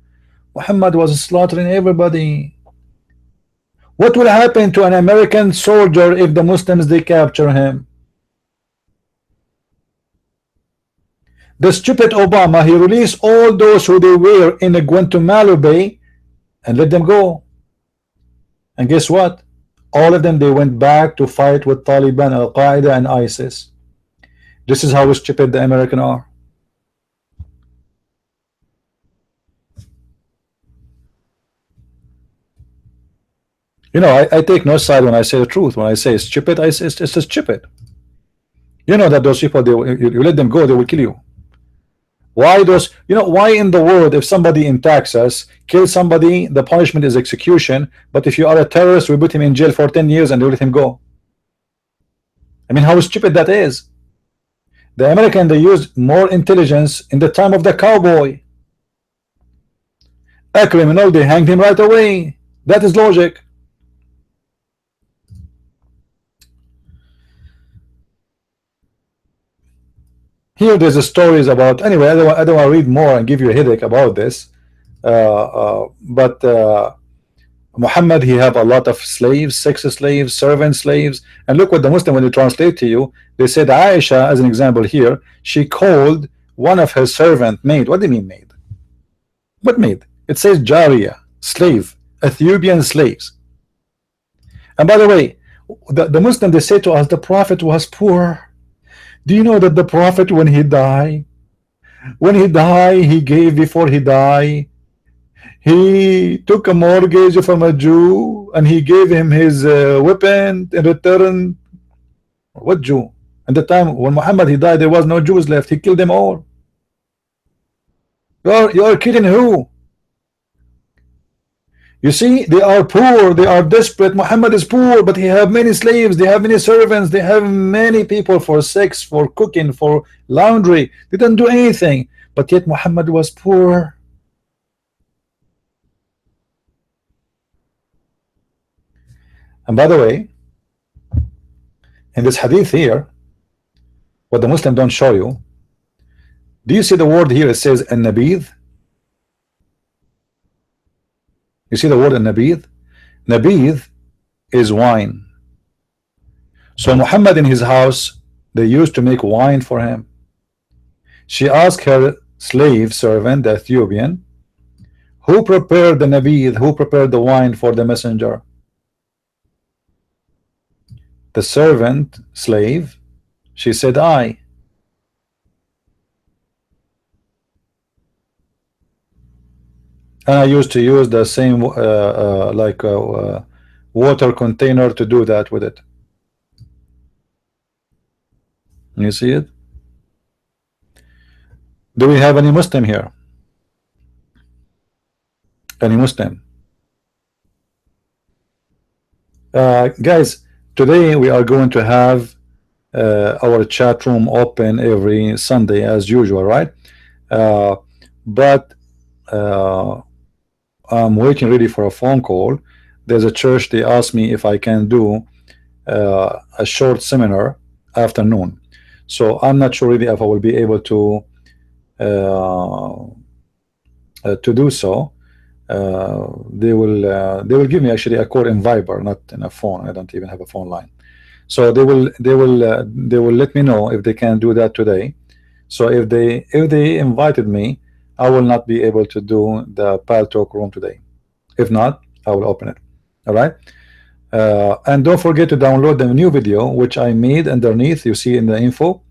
Muhammad was slaughtering everybody. What will happen to an American soldier if the Muslims they capture him? The stupid Obama, he released all those who they were in the Guantanamo Bay and let them go. And guess what? All of them, they went back to fight with Taliban, Al-Qaeda, and ISIS. This is how stupid the American are. You know, I take no side when I say the truth. When I say it's stupid, it's stupid. You know that those people, you let them go, they will kill you. Why those, you know, why in the world, if somebody in Texas kills somebody, the punishment is execution, but if you are a terrorist, we put him in jail for 10 years and we let him go? I mean, how stupid that is. The American, they used more intelligence in the time of the cowboy. A criminal, they hanged him right away. That is logic. Here there's a stories about, anyway, I don't want to read more and give you a headache about this, but Muhammad, he have a lot of slaves, sex slaves, servant slaves, and look what the Muslim, when they translate to you, they said Aisha, as an example here, she called one of her servant maid. What do you mean maid? What maid? It says Jariya, slave, Ethiopian slaves. And by the way, the Muslim, they say to us the Prophet was poor. Do you know that the Prophet, when he died, he gave, before he died, he took a mortgage from a Jew and he gave him his weapon in return. What Jew? At the time when Muhammad he died, there was no Jews left. He killed them all. You're kidding who? You see, they are poor, they are desperate. Muhammad is poor, but he have many slaves, they have many servants, they have many people for sex, for cooking, for laundry. They don't do anything, but yet Muhammad was poor. And by the way, in this hadith here, what the Muslim don't show you, do you see the word here? It says an-nabidh. You see the word an-nabidh? Nabidh is wine. So Muhammad, in his house, they used to make wine for him. She asked her slave servant, the Ethiopian, who prepared the nabidh, who prepared the wine for the messenger? The servant, slave, she said, I. And I used to use the same water container to do that with it. You see it? Do we have any Muslim here? Any Muslim? Guys, today we are going to have our chat room open every Sunday as usual, right? But I'm waiting really for a phone call. There's a church, they asked me if I can do a short seminar afternoon, so I'm not sure really if I will be able to do so. They will give me actually a call in Viber, not in a phone. I don't even have a phone line. So they will let me know if they can do that today. So if they invited me, I will not be able to do the Pal Talk room today. If not, I will open it. All right. And don't forget to download the new video which I made underneath. You see in the info.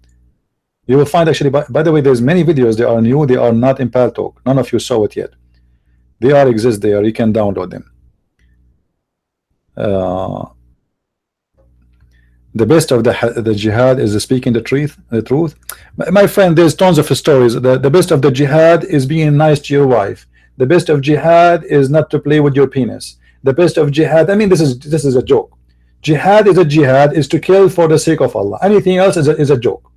You will find actually. By the way, there's many videos. They are new. They are not in Pal Talk. None of you saw it yet. They are exist there. You can download them. The best of the jihad is speaking the truth. My friend, there's tons of stories. The best of the jihad is being nice to your wife. The best of jihad is not to play with your penis. The best of jihad, I mean, this is a joke. Jihad is to kill for the sake of Allah. Anything else is a joke.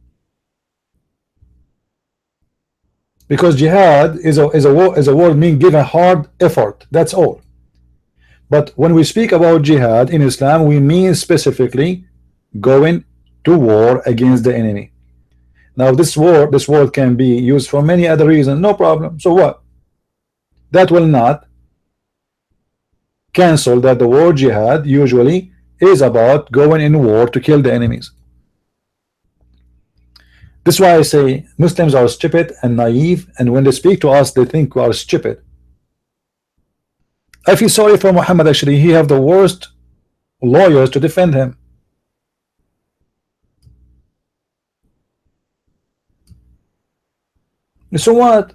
Because jihad is a word mean give a hard effort. That's all. But when we speak about jihad in Islam, we mean specifically going to war against the enemy. Now this word can be used for many other reasons, no problem. So what? That will not cancel that the word jihad usually is about going in war to kill the enemies. This is why I say Muslims are stupid and naive, and when they speak to us they think we are stupid. I feel sorry for Muhammad. Actually, he have the worst lawyers to defend him. So what?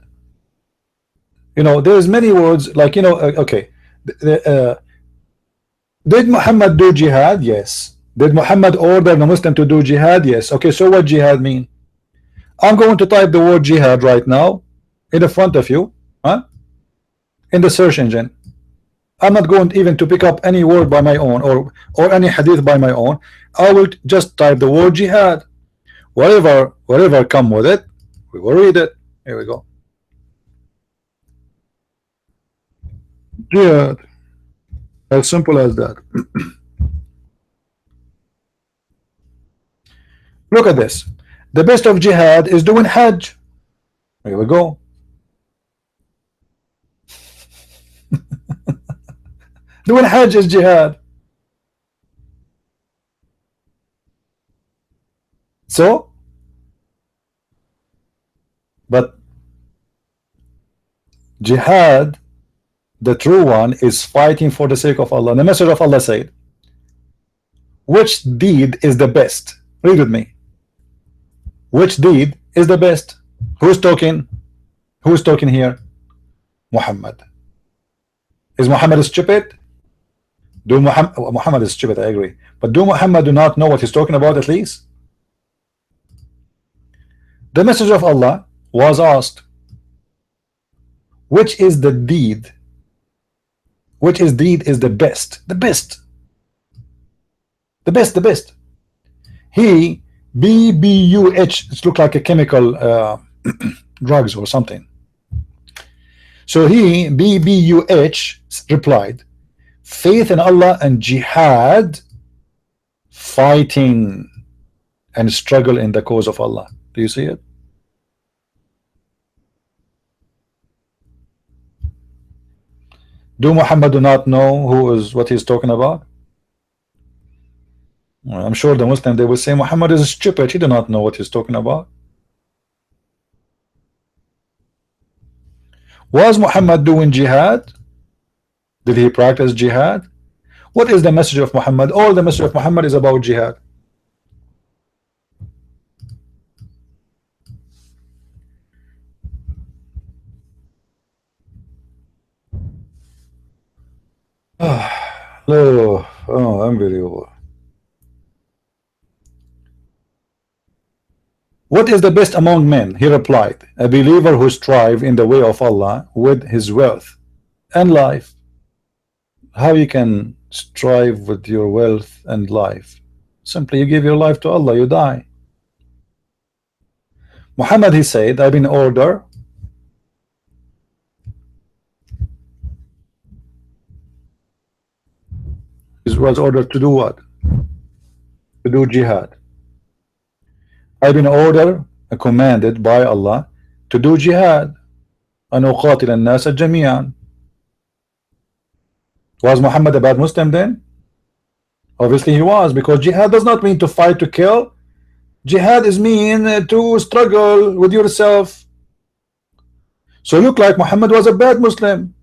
You know, there's many words like, you know, okay, did Muhammad do jihad? Yes. Did Muhammad order the Muslim to do jihad? Yes. Okay, so what jihad mean? I'm going to type the word jihad right now in the front of you, huh? In the search engine. I'm not going even to pick up any word by my own or any hadith by my own. I will just type the word jihad. Whatever come with it, we will read it. Here we go. Jihad. As simple as that. Look at this. The best of jihad is doing Hajj. Here we go. Doing Hajj is jihad. So, but jihad, the true one, is fighting for the sake of Allah. The message of Allah said, which deed is the best? Read with me. Which deed is the best? Who's talking? Who's talking here? Muhammad. Is Muhammad stupid? Muhammad is stupid, I agree. But do Muhammad do not know what he's talking about at least? The message of Allah was asked, which is the deed? Which is deed is the best? The best. The best, the best. He BBUH, it looks like a chemical drugs or something. So he BBUH replied, faith in Allah and jihad, fighting and struggle in the cause of Allah. Do you see it? Do Muhammad do not know what he's talking about? Well, I'm sure the Muslim, they will say Muhammad is stupid. He do not know what he's talking about. Was Muhammad doing jihad? Did he practice jihad? What is the message of Muhammad? All the message of Muhammad is about jihad. Oh, unbelievable. What is the best among men? He replied, a believer who strive in the way of Allah with his wealth and life. How you can strive with your wealth and life. Simply you give your life to Allah, you die. Muhammad, he said, I've been ordered he was ordered to do what? To do jihad. I've been ordered and commanded by Allah to do jihad. أن أقاتل الناس جميعا. Was Muhammad a bad Muslim then? Obviously he was, because jihad does not mean to fight, to kill. Jihad is mean to struggle with yourself. So look like Muhammad was a bad Muslim,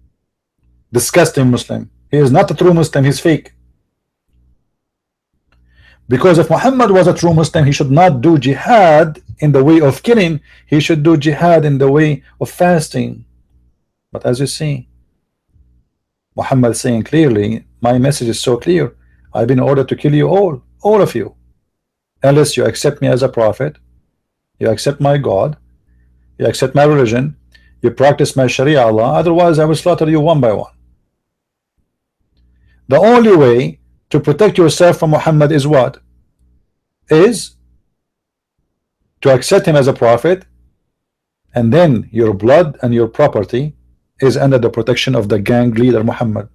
disgusting Muslim. He is not a true Muslim, he's fake. Because if Muhammad was a true Muslim, he should not do jihad in the way of killing, he should do jihad in the way of fasting. But as you see, Muhammad saying clearly, my message is so clear, I've been ordered to kill you all of you, unless you accept me as a prophet, you accept my God, you accept my religion, you practice my Sharia Allah, otherwise I will slaughter you one by one. The only way to protect yourself from Muhammad is what? Is to accept him as a prophet, and then your blood and your property is under the protection of the gang leader Muhammad.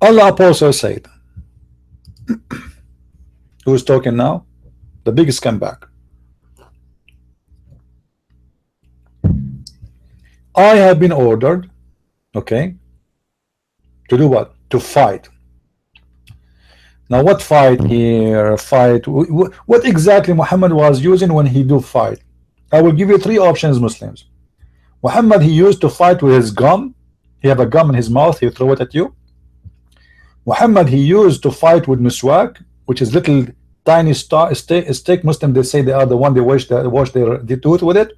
Allah also said, who's talking now? The biggest comeback. I have been ordered, okay, to do what? To fight. Now what fight here? Fight. What exactly Muhammad was using when he do fight? I will give you three options, Muslims. Muhammad, he used to fight with his gum. He have a gum in his mouth, he throw it at you. Muhammad, he used to fight with miswak, which is little tiny stick. Muslim, they say they are the one they wash their tooth with it.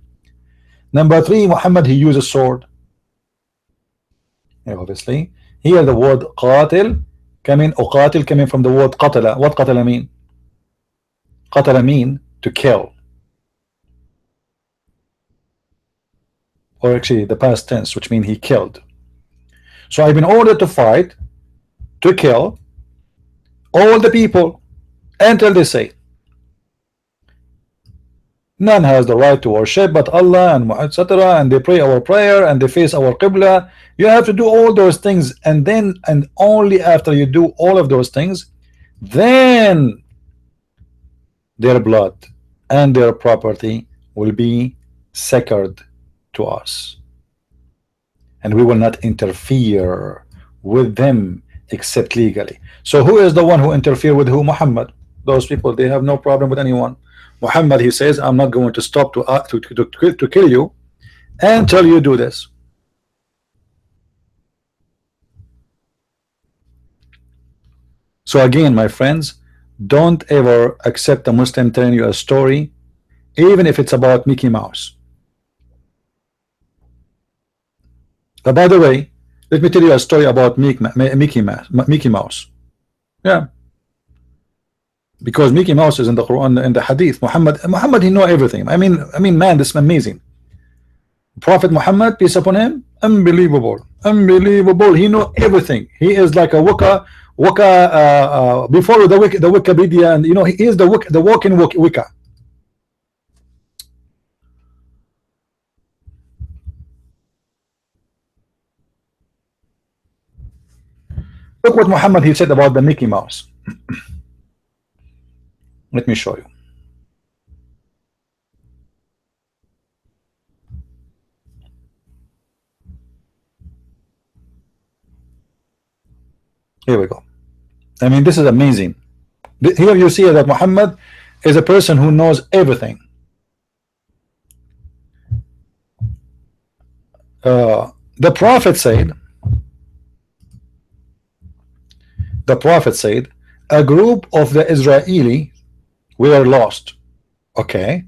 Number three, Muhammad, he used a sword. Yeah, obviously here the word qatil coming, uqatil coming from the word qatala. What qatala mean? Qatala mean to kill, or actually the past tense, which mean he killed. So I've been ordered to fight, to kill all the people until they say none has the right to worship but Allah, and etc., and they pray our prayer and they face our qibla. You have to do all those things, and then and only after you do all of those things, then their blood and their property will be sacred to us, and we will not interfere with them except legally. So who is the one who interfere with who? Muhammad. Those people, they have no problem with anyone. Muhammad, he says, I'm not going to stop to kill you until you do this. So again, my friends, don't ever accept a Muslim telling you a story, even if it's about Mickey Mouse. By the way, let me tell you a story about Mickey Mouse. Yeah, because Mickey Mouse is in the Quran and the Hadith. Muhammad, he know everything. I mean, man, this is amazing. Prophet Muhammad, peace upon him, unbelievable. He know everything. He is like a waka before the Wikipedia, and you know, he is the walking Wicca. Look what Muhammad, he said about the Mickey Mouse. Let me show you. Here we go. I mean, this is amazing. Here you see that Muhammad is a person who knows everything. The Prophet said, a group of the Israeli were lost. Okay,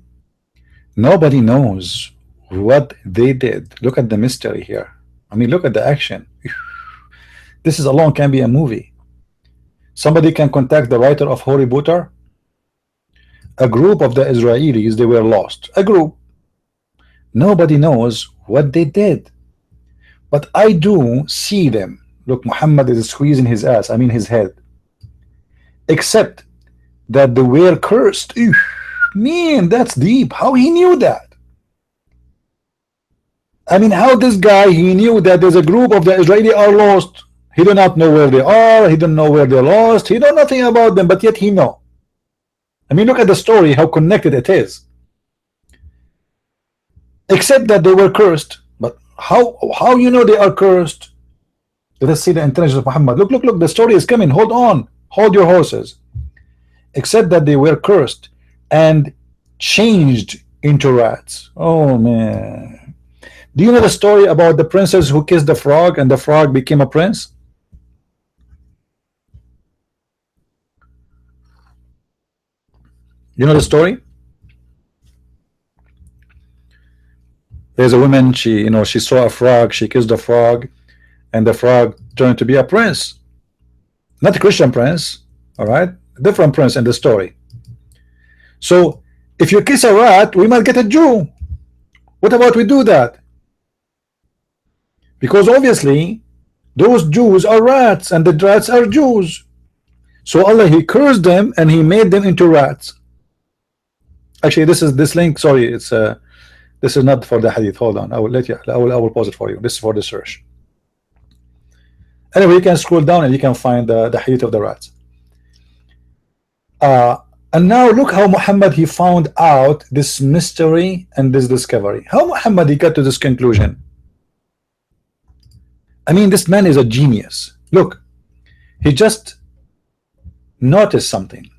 nobody knows what they did. Look at the mystery here. I mean, look at the action. This is alone can be a movie. Somebody can contact the writer of Harry Potter. A group of the Israelis, they were lost. A group. Nobody knows what they did, but I do see them. Look, Muhammad is squeezing his ass, I mean his head. Except that they were cursed. Ew, man, that's deep. How he knew that? I mean, how this guy, he knew that there's a group of the Israeli are lost. He do not know where they are. He don't know where they're lost. He know nothing about them, but yet he know. I mean, look at the story, how connected it is. Except that they were cursed. But how you know they are cursed? Let us see the intelligence of Muhammad. Look, look, look, the story is coming. Hold on. Hold your horses. Except that they were cursed and changed into rats. Oh, man. Do you know the story about the princess who kissed the frog and the frog became a prince? You know the story? There's a woman, she saw a frog, she kissed the frog, and the frog turned to be a prince. Not a Christian prince, all right? A different prince in the story. So if you kiss a rat, we might get a Jew. What about we do that? Because obviously those Jews are rats and the rats are Jews. So Allah, he cursed them and he made them into rats. Actually, this link, sorry, it's this is not for the hadith. Hold on, I will pause it for you. This is for the search. Anyway, you can scroll down and you can find the hadith of the rats. And now look how Muhammad, he found out this mystery and this discovery. How Muhammad, he got to this conclusion? I mean, this man is a genius. Look, he just noticed something,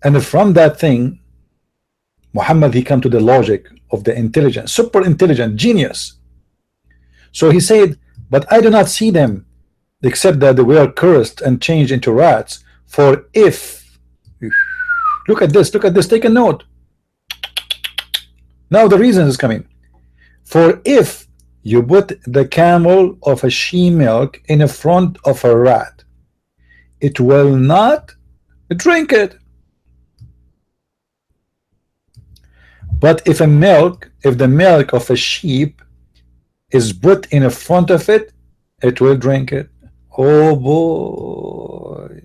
and from that thing, Muhammad, he come to the logic of the intelligent, super intelligent genius. So he said, but I do not see them except that they were cursed and changed into rats. For if, look at this, take a note. Now the reason is coming. For if you put the camel of a she milk in the front of a rat, it will not drink it. But if the milk of a sheep is put in the front of it, it will drink it. Oh boy,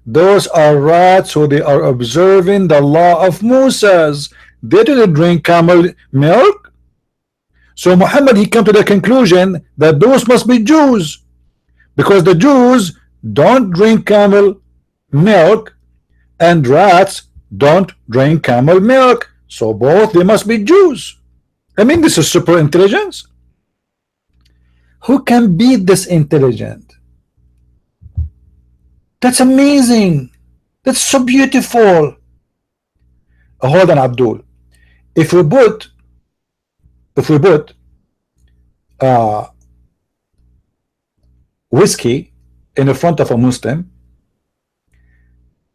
those are rats who they are observing the law of Moses. They didn't drink camel milk. So Muhammad, he come to the conclusion that those must be Jews, because the Jews don't drink camel milk and rats don't drink camel milk. So both, they must be Jews. I mean, this is super intelligence. Who can beat this intelligent? That's amazing. That's so beautiful. Hold on, Abdul. If we put whiskey in the front of a Muslim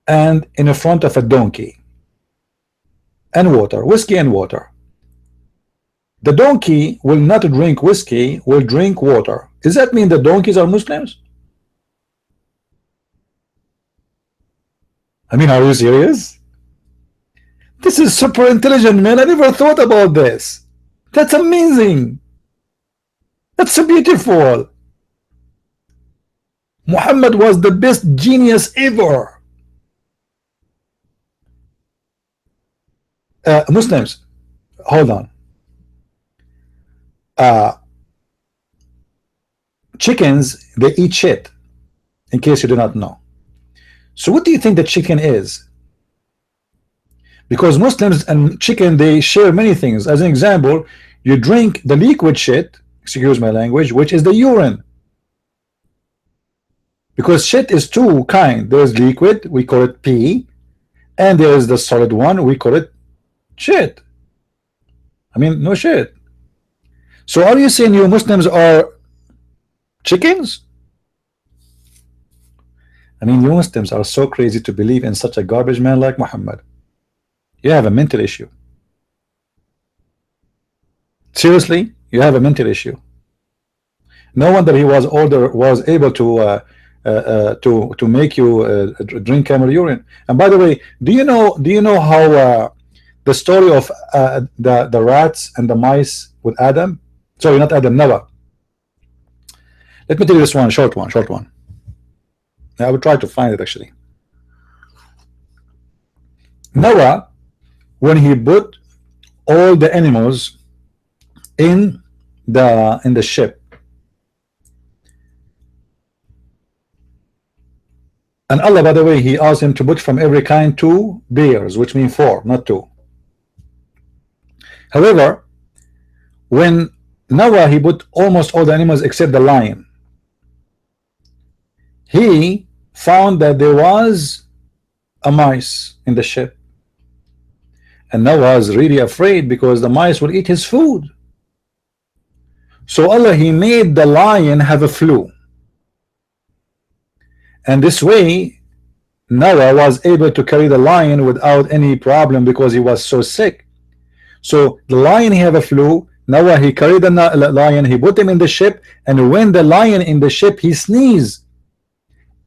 and in the front of a donkey and water, whiskey and water, the donkey will not drink whiskey, will drink water. Does that mean the donkeys are Muslims? I mean, are you serious? This is super intelligent, man. I never thought about this. That's amazing. That's so beautiful. Muhammad was the best genius ever. Muslims, hold on. Chickens, they eat shit, in case you do not know. So what do you think the chicken is? Because Muslims and chicken, they share many things. As an example, you drink the liquid shit, excuse my language, which is the urine. Because shit is two kind. There's liquid, we call it pee, and there's the solid one, we call it shit. I mean, no shit. So are you saying you Muslims are chickens? I mean, you Muslims are so crazy to believe in such a garbage man like Muhammad. You have a mental issue. Seriously, you have a mental issue. No wonder he was able to make you drink camel urine. And by the way, do you know how the story of the rats and the mice with Adam? Sorry, not Adam, Noah. Let me tell you this one, short one, short one. I will try to find it actually. Noah, when he put all the animals in the ship, and Allah, by the way, he asked him to put from every kind 2 bears, which means 4, not 2. However, when Noah, he put almost all the animals except the lion, he found that there was a mice in the ship, and Noah was really afraid because the mice will eat his food. So Allah, he made the lion have a flu, and this way Noah was able to carry the lion without any problem because he was so sick. So the lion, he have a flu. Noah, he carried the lion, he put him in the ship, and when the lion in the ship, he sneezed,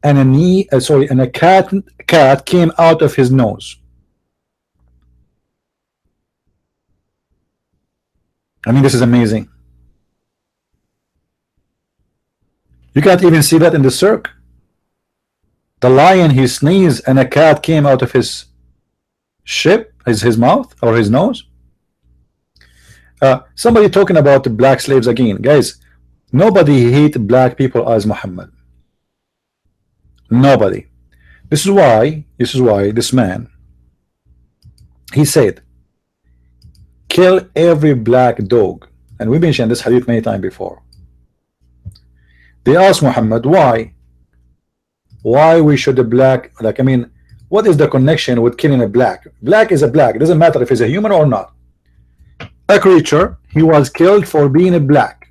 and a cat came out of his nose. I mean, this is amazing. You can't even see that in the circ. The lion, he sneezed, and a cat came out of his ship, his mouth or his nose. Somebody talking about the black slaves again. Guys, nobody hate black people as Muhammad. Nobody. This is why this man, he said, kill every black dog. And we mentioned this hadith many times before. They asked Muhammad why we should the black, like, I mean, what is the connection with killing a black? Black is a black. It doesn't matter if he's a human or not. A creature, he was killed for being a black.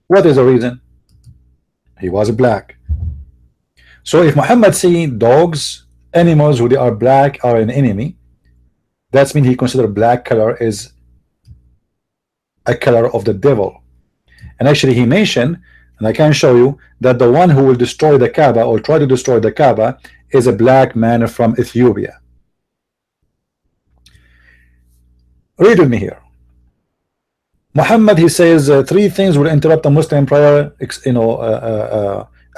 What is the reason? He was a black. So if Muhammad see dogs, animals who they are black are an enemy, that's mean he consider black color is a color of the devil. And actually he mentioned, and I can show you, that the one who will destroy the Kaaba or try to destroy the Kaaba is a black man from Ethiopia. Read with me here. Muhammad, he says 3 things will interrupt a Muslim prayer,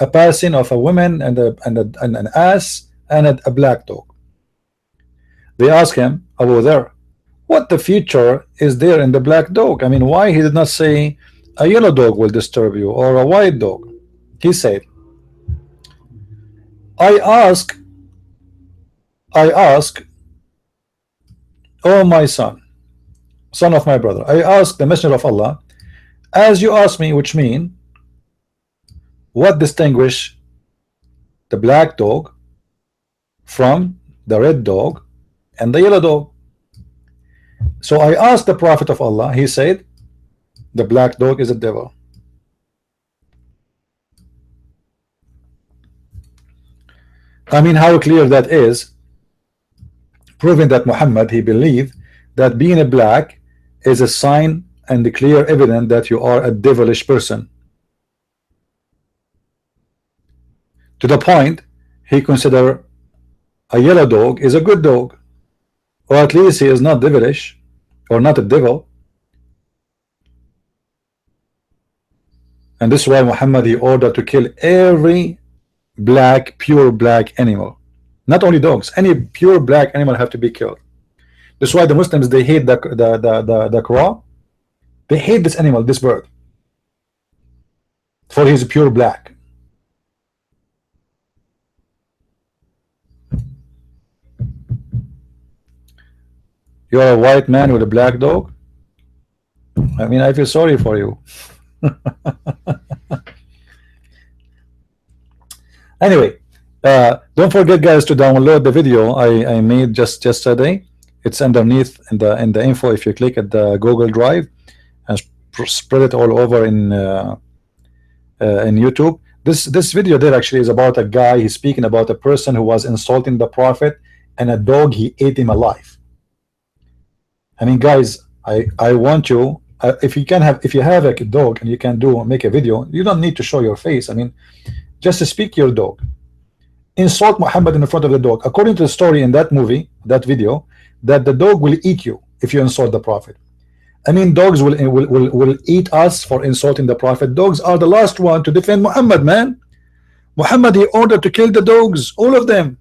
a passing of a woman and an ass and a black dog. They ask him, Abu Dharr, what the future is there in the black dog? I mean, why he did not say a yellow dog will disturb you or a white dog? He said, I ask, oh my son of my brother, I ask the Messenger of Allah, as you ask me, which mean, what distinguish the black dog from the red dog and the yellow dog? So I asked the Prophet of Allah, he said, the black dog is a devil. I mean, how clear that is, proving that Muhammad, he believed that being a black is a sign and the clear evidence that you are a devilish person. To the point, he consider a yellow dog is a good dog, or at least he is not devilish or not a devil. And this is why Muhammad, he ordered to kill every black, pure black animal, not only dogs, any pure black animal have to be killed. This is why the Muslims, they hate the crow. They hate this animal, this bird, for he's pure black. You're a white man with a black dog. I mean, I feel sorry for you. Anyway, don't forget, guys, to download the video I made just yesterday. It's underneath in the info. If you click at the Google Drive and spread it all over in YouTube. This video there actually is about a guy. He's speaking about a person who was insulting the Prophet, and a dog, he ate him alive. I mean, guys, I want you, if you have a dog and you can make a video, you don't need to show your face. I mean, just speak your dog, insult Muhammad in front of the dog, according to the story in that movie, that video, that the dog will eat you if you insult the Prophet. I mean, dogs will eat us for insulting the Prophet. Dogs are the last one to defend Muhammad, man. Muhammad, he ordered to kill the dogs, all of them.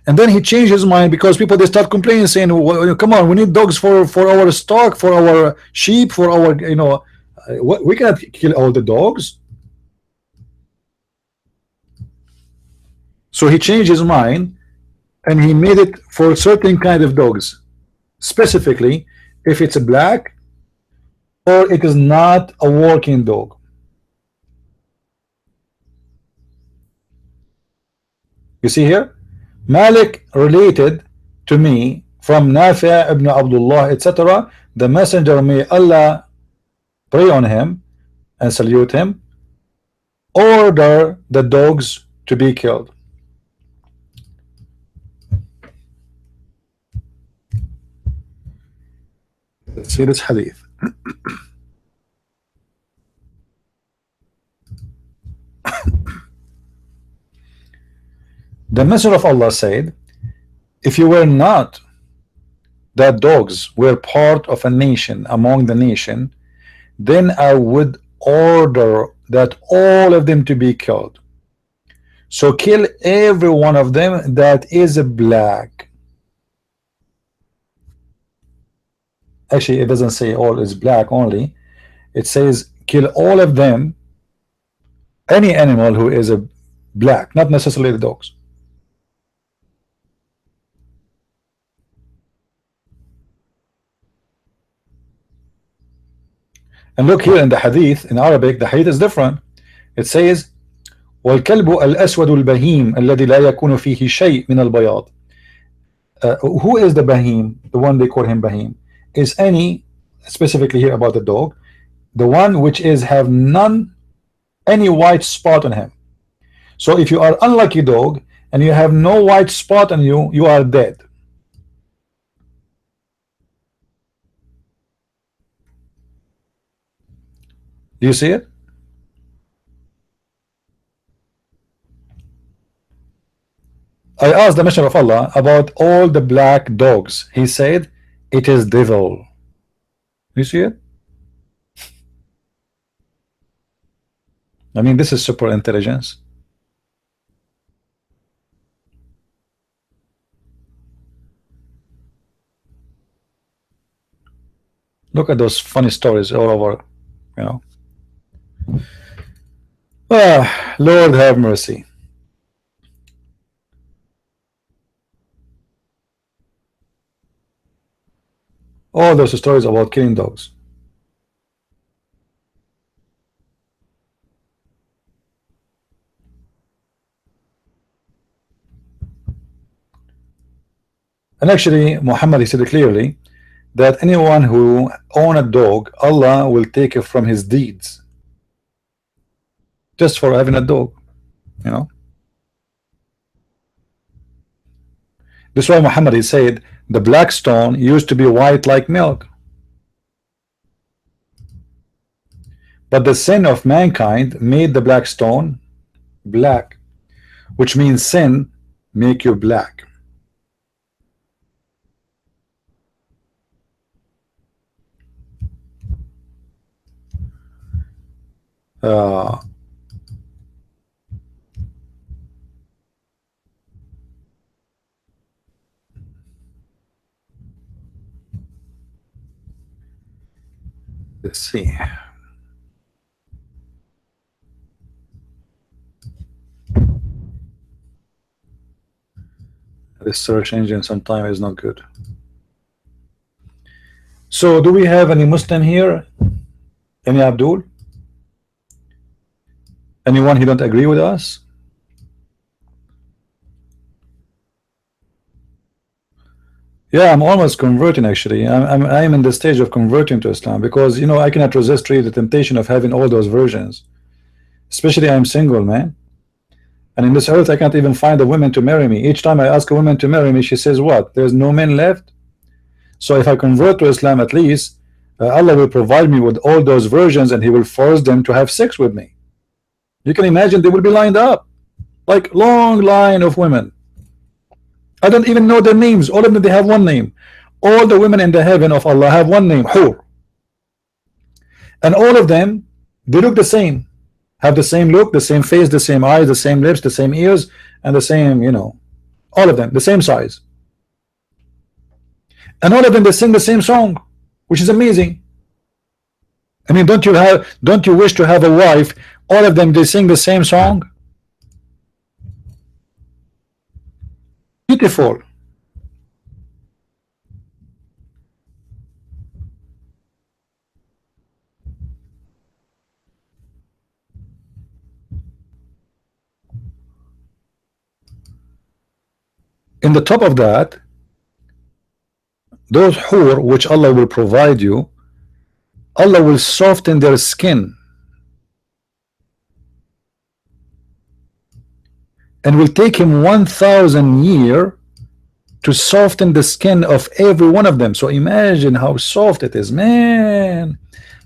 And then he changed his mind because people, they start complaining, saying, well, come on, we need dogs for our stock, for our sheep, for our, you know, we cannot kill all the dogs. So he changed his mind and he made it for certain kind of dogs, specifically if it's a black or it is not a working dog. You see here, Malik related to me from Nafi' ibn Abdullah, etc. The messenger, may Allah pray on him and salute him, order the dogs to be killed. Let's see this hadith. The messenger of Allah said, if you were not that dogs were part of a nation among the nation, then I would order that all of them to be killed. So kill every one of them that is black. Actually, it doesn't say all is black only. It says kill all of them, any animal who is a black, not necessarily the dogs. And look here in the hadith, in Arabic, the hadith is different. It says, وَالْكَلْبُ الْأَسْوَدُ الْبَهِيمُ الَّذِي لَا يَكُونُ فِيهِ شَيْءٍ مِنَ الْبَيَاضِ. Who is the Bahim? The one they call him Bahim. Is any, specifically here about the dog, the one which is have none, any white spot on him. So if you are unlucky dog and you have no white spot on you, you are dead. Do you see it? I asked the Messenger of Allah about all the black dogs. He said, it is devil. You see it? I mean, this is super intelligence. Look at those funny stories all over, you know. Ah, Lord have mercy. All those stories about killing dogs. And actually, Muhammad, he said it clearly that anyone who own a dog, Allah will take it from his deeds just for having a dog, you know. That's why Muhammad, he said the black stone used to be white like milk, but the sin of mankind made the black stone black, which means sin make you black. Let's see. This search engine sometimes is not good. So do we have any Muslim here? Any Abdul? Anyone who don't agree with us? Yeah, I'm almost converting actually. I'm in the stage of converting to Islam because, you know, I cannot resist really the temptation of having all those versions. Especially I'm single, man. And in this earth I can't even find a woman to marry me. Each time I ask a woman to marry me, she says what? There's no men left? So if I convert to Islam, at least Allah will provide me with all those versions and he will force them to have sex with me. You can imagine they will be lined up like long line of women. I don't even know their names. All of them, they have one name. All the women in the heaven of Allah have one name, Hur, and all of them, they look the same, have the same look, the same face, the same eyes, the same lips, the same ears, and the same, you know, all of them the same size, and all of them they sing the same song, which is amazing. I mean, don't you wish to have a wife, all of them they sing the same song? Beautiful. In the top of that, those hur which Allah will provide you, Allah will soften their skin and will take him 1,000 years to soften the skin of every one of them. So imagine how soft it is, man.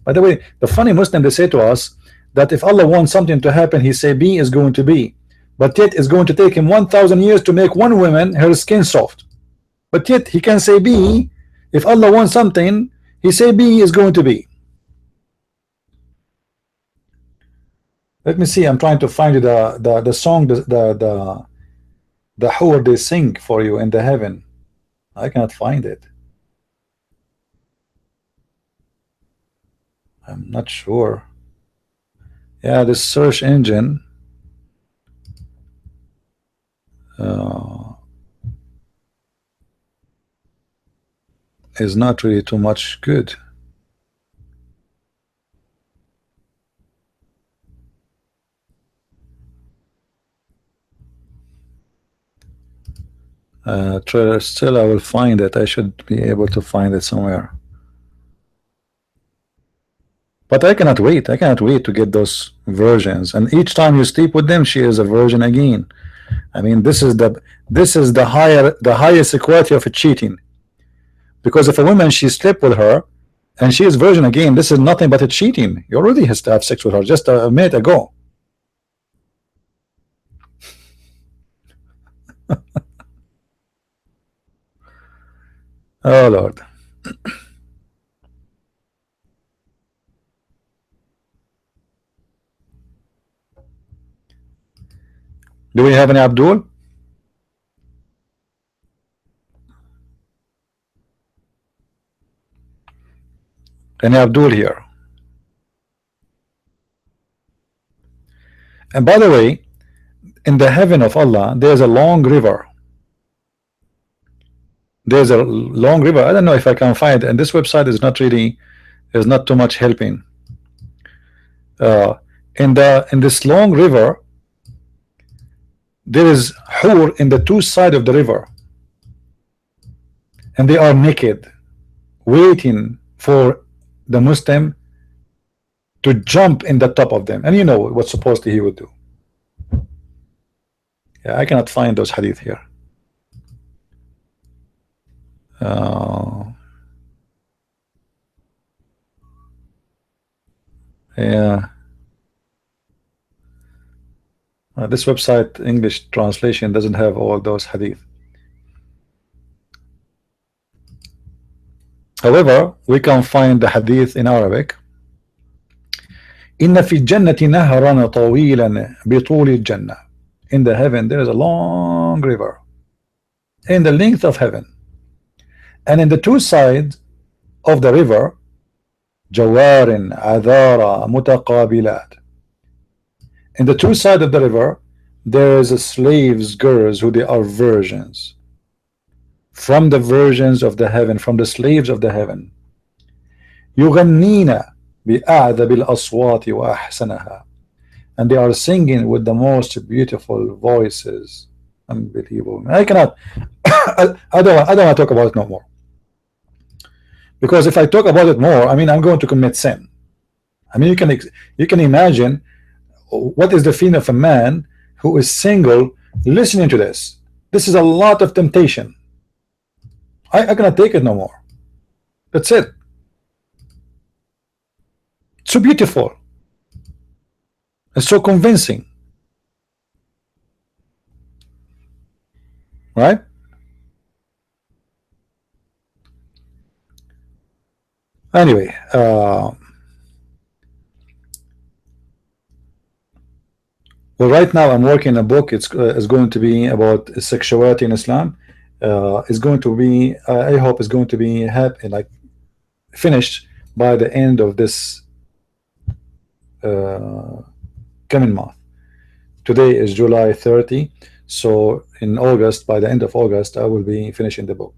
By the way, the funny Muslim, they say to us that if Allah wants something to happen, he say B is going to be, but yet it's going to take him 1,000 years to make one woman her skin soft. But yet he can say B. If Allah wants something, he say B is going to be. Let me see. I'm trying to find you the song, the hur they sing for you in the heaven. I cannot find it. I'm not sure. Yeah, this search engine is not really too much good. Still I will find it. I should be able to find it somewhere, but I cannot wait. I cannot wait to get those versions, and each time you sleep with them, she is a virgin again. I mean, this is the highest quality of cheating, because if a woman, she slept with her and she is virgin again, this is nothing but a cheating. You already has to have sex with her just a minute ago. Oh Lord. Do we have any Abdul? Any Abdul here? And by the way, in the heaven of Allah, there's a long river. There's a long river. I don't know if I can find it, and this website is not too much helping. In this long river, there is hur in the two sides of the river, and they are naked, waiting for the Muslim to jump in the top of them. And you know what supposedly he would do. Yeah, I cannot find those hadith here. Yeah. This website English translation doesn't have all those hadith. However, we can find the hadith in Arabic. إن في الجنة نهرا طويلا بطول الجنة. In the heaven there is a long river in the length of heaven, and in the two sides of the river جوار عذارى متقابلات. In the two sides of the river there is a slaves, girls who they are virgins, from the virgins of the heaven, from the slaves of the heaven. يغنين بأعذب الأصوات وأحسنها, and they are singing with the most beautiful voices. Unbelievable. I cannot I don't want to talk about it no more, because if I talk about it more, I mean, I'm going to commit sin. I mean, you can imagine what is the feeling of a man who is single listening to this. This is a lot of temptation. I cannot take it no more. That's it. It's so beautiful. It's so convincing, right? Anyway, well, right now I'm working a book. It's going to be about sexuality in Islam. It's going to be, I hope it's going to be happy, like finished by the end of this uh, coming month. Today is July 30, so in August, by the end of August, I will be finishing the book.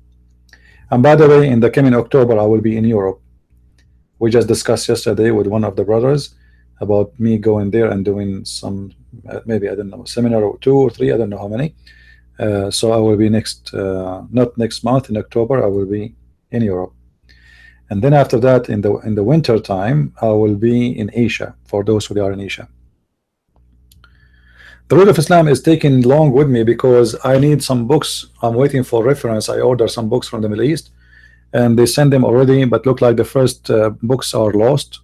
And by the way, in the coming October, I will be in Europe. We just discussed yesterday with one of the brothers about me going there and doing some, maybe, I don't know, seminar or 2 or 3, I don't know how many. So I will be next, not next month, in October, I will be in Europe. And then after that, in the winter time, I will be in Asia, for those who are in Asia. The Road of Islam is taking long with me because I need some books. I'm waiting for reference. I order some books from the Middle East, and they send them already, but look like the first books are lost.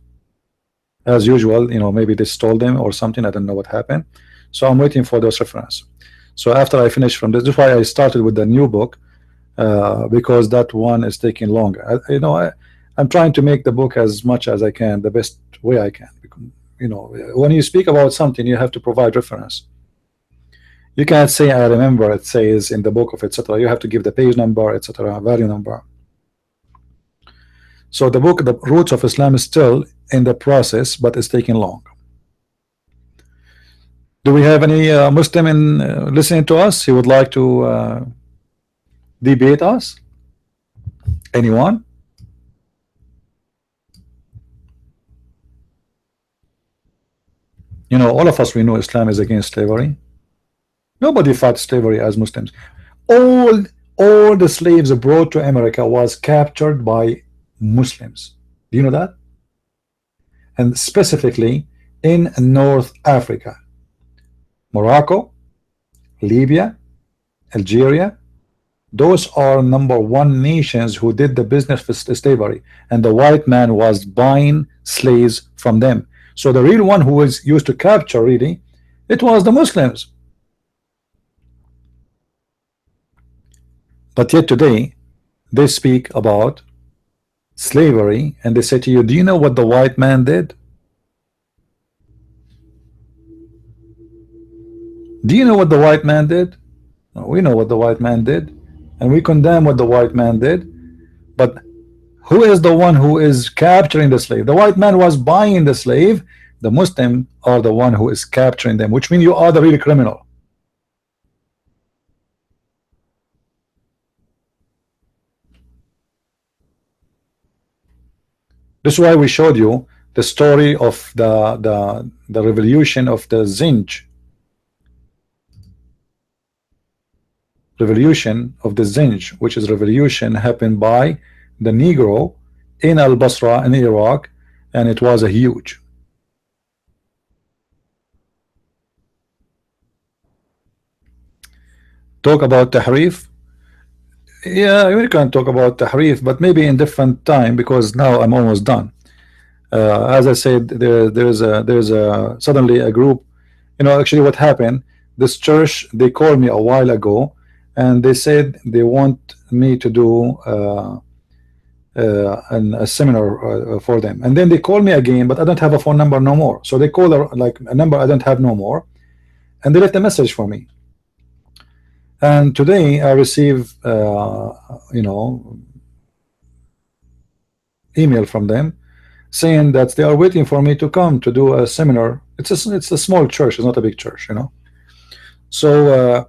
As usual, you know, maybe they stole them or something. I don't know what happened. So I'm waiting for those reference. So after I finish from this, that's why I started with the new book, because that one is taking longer. I'm trying to make the book as much as I can, the best way I can. You know, when you speak about something, you have to provide reference. You can't say I remember it says in the book of etc. You have to give the page number, etc., value number. So the book, The Roots of Islam, is still in the process, but it's taking long. Do we have any Muslim in listening to us? He would like to debate us? Anyone? You know, all of us, we know Islam is against slavery. Nobody fought slavery as Muslims. All the slaves brought to America was captured by Muslims. Do you know that? And specifically in North Africa, Morocco, Libya, Algeria. Those are #1 nations who did the business with slavery, and the white man was buying slaves from them. So the real one who was used to capture, really, it was the Muslims. But yet today they speak about slavery and they say to you, do you know what the white man did? Do you know what the white man did? We know what the white man did, and we condemn what the white man did. But who is the one who is capturing the slave? The white man was buying the slave. The Muslim are the one who is capturing them, which means you are the real criminal. This is why we showed you the story of the revolution of the Zinj. Revolution of the Zinj, which is revolution happened by the Negro in Al-Basra in Iraq, and it was a huge. Talk about Tahrif. Yeah, we can talk about Tahrif, but maybe in different time, because now I'm almost done. As I said, there's a suddenly a group. You know, actually, what happened? This church, they called me a while ago, and they said they want me to do a seminar for them. And then they call me again, but I don't have a phone number no more. So they call like a number I don't have no more, and they left a message for me. And today I receive, you know, email from them saying that they are waiting for me to come to do a seminar. It's a small church, it's not a big church, you know. So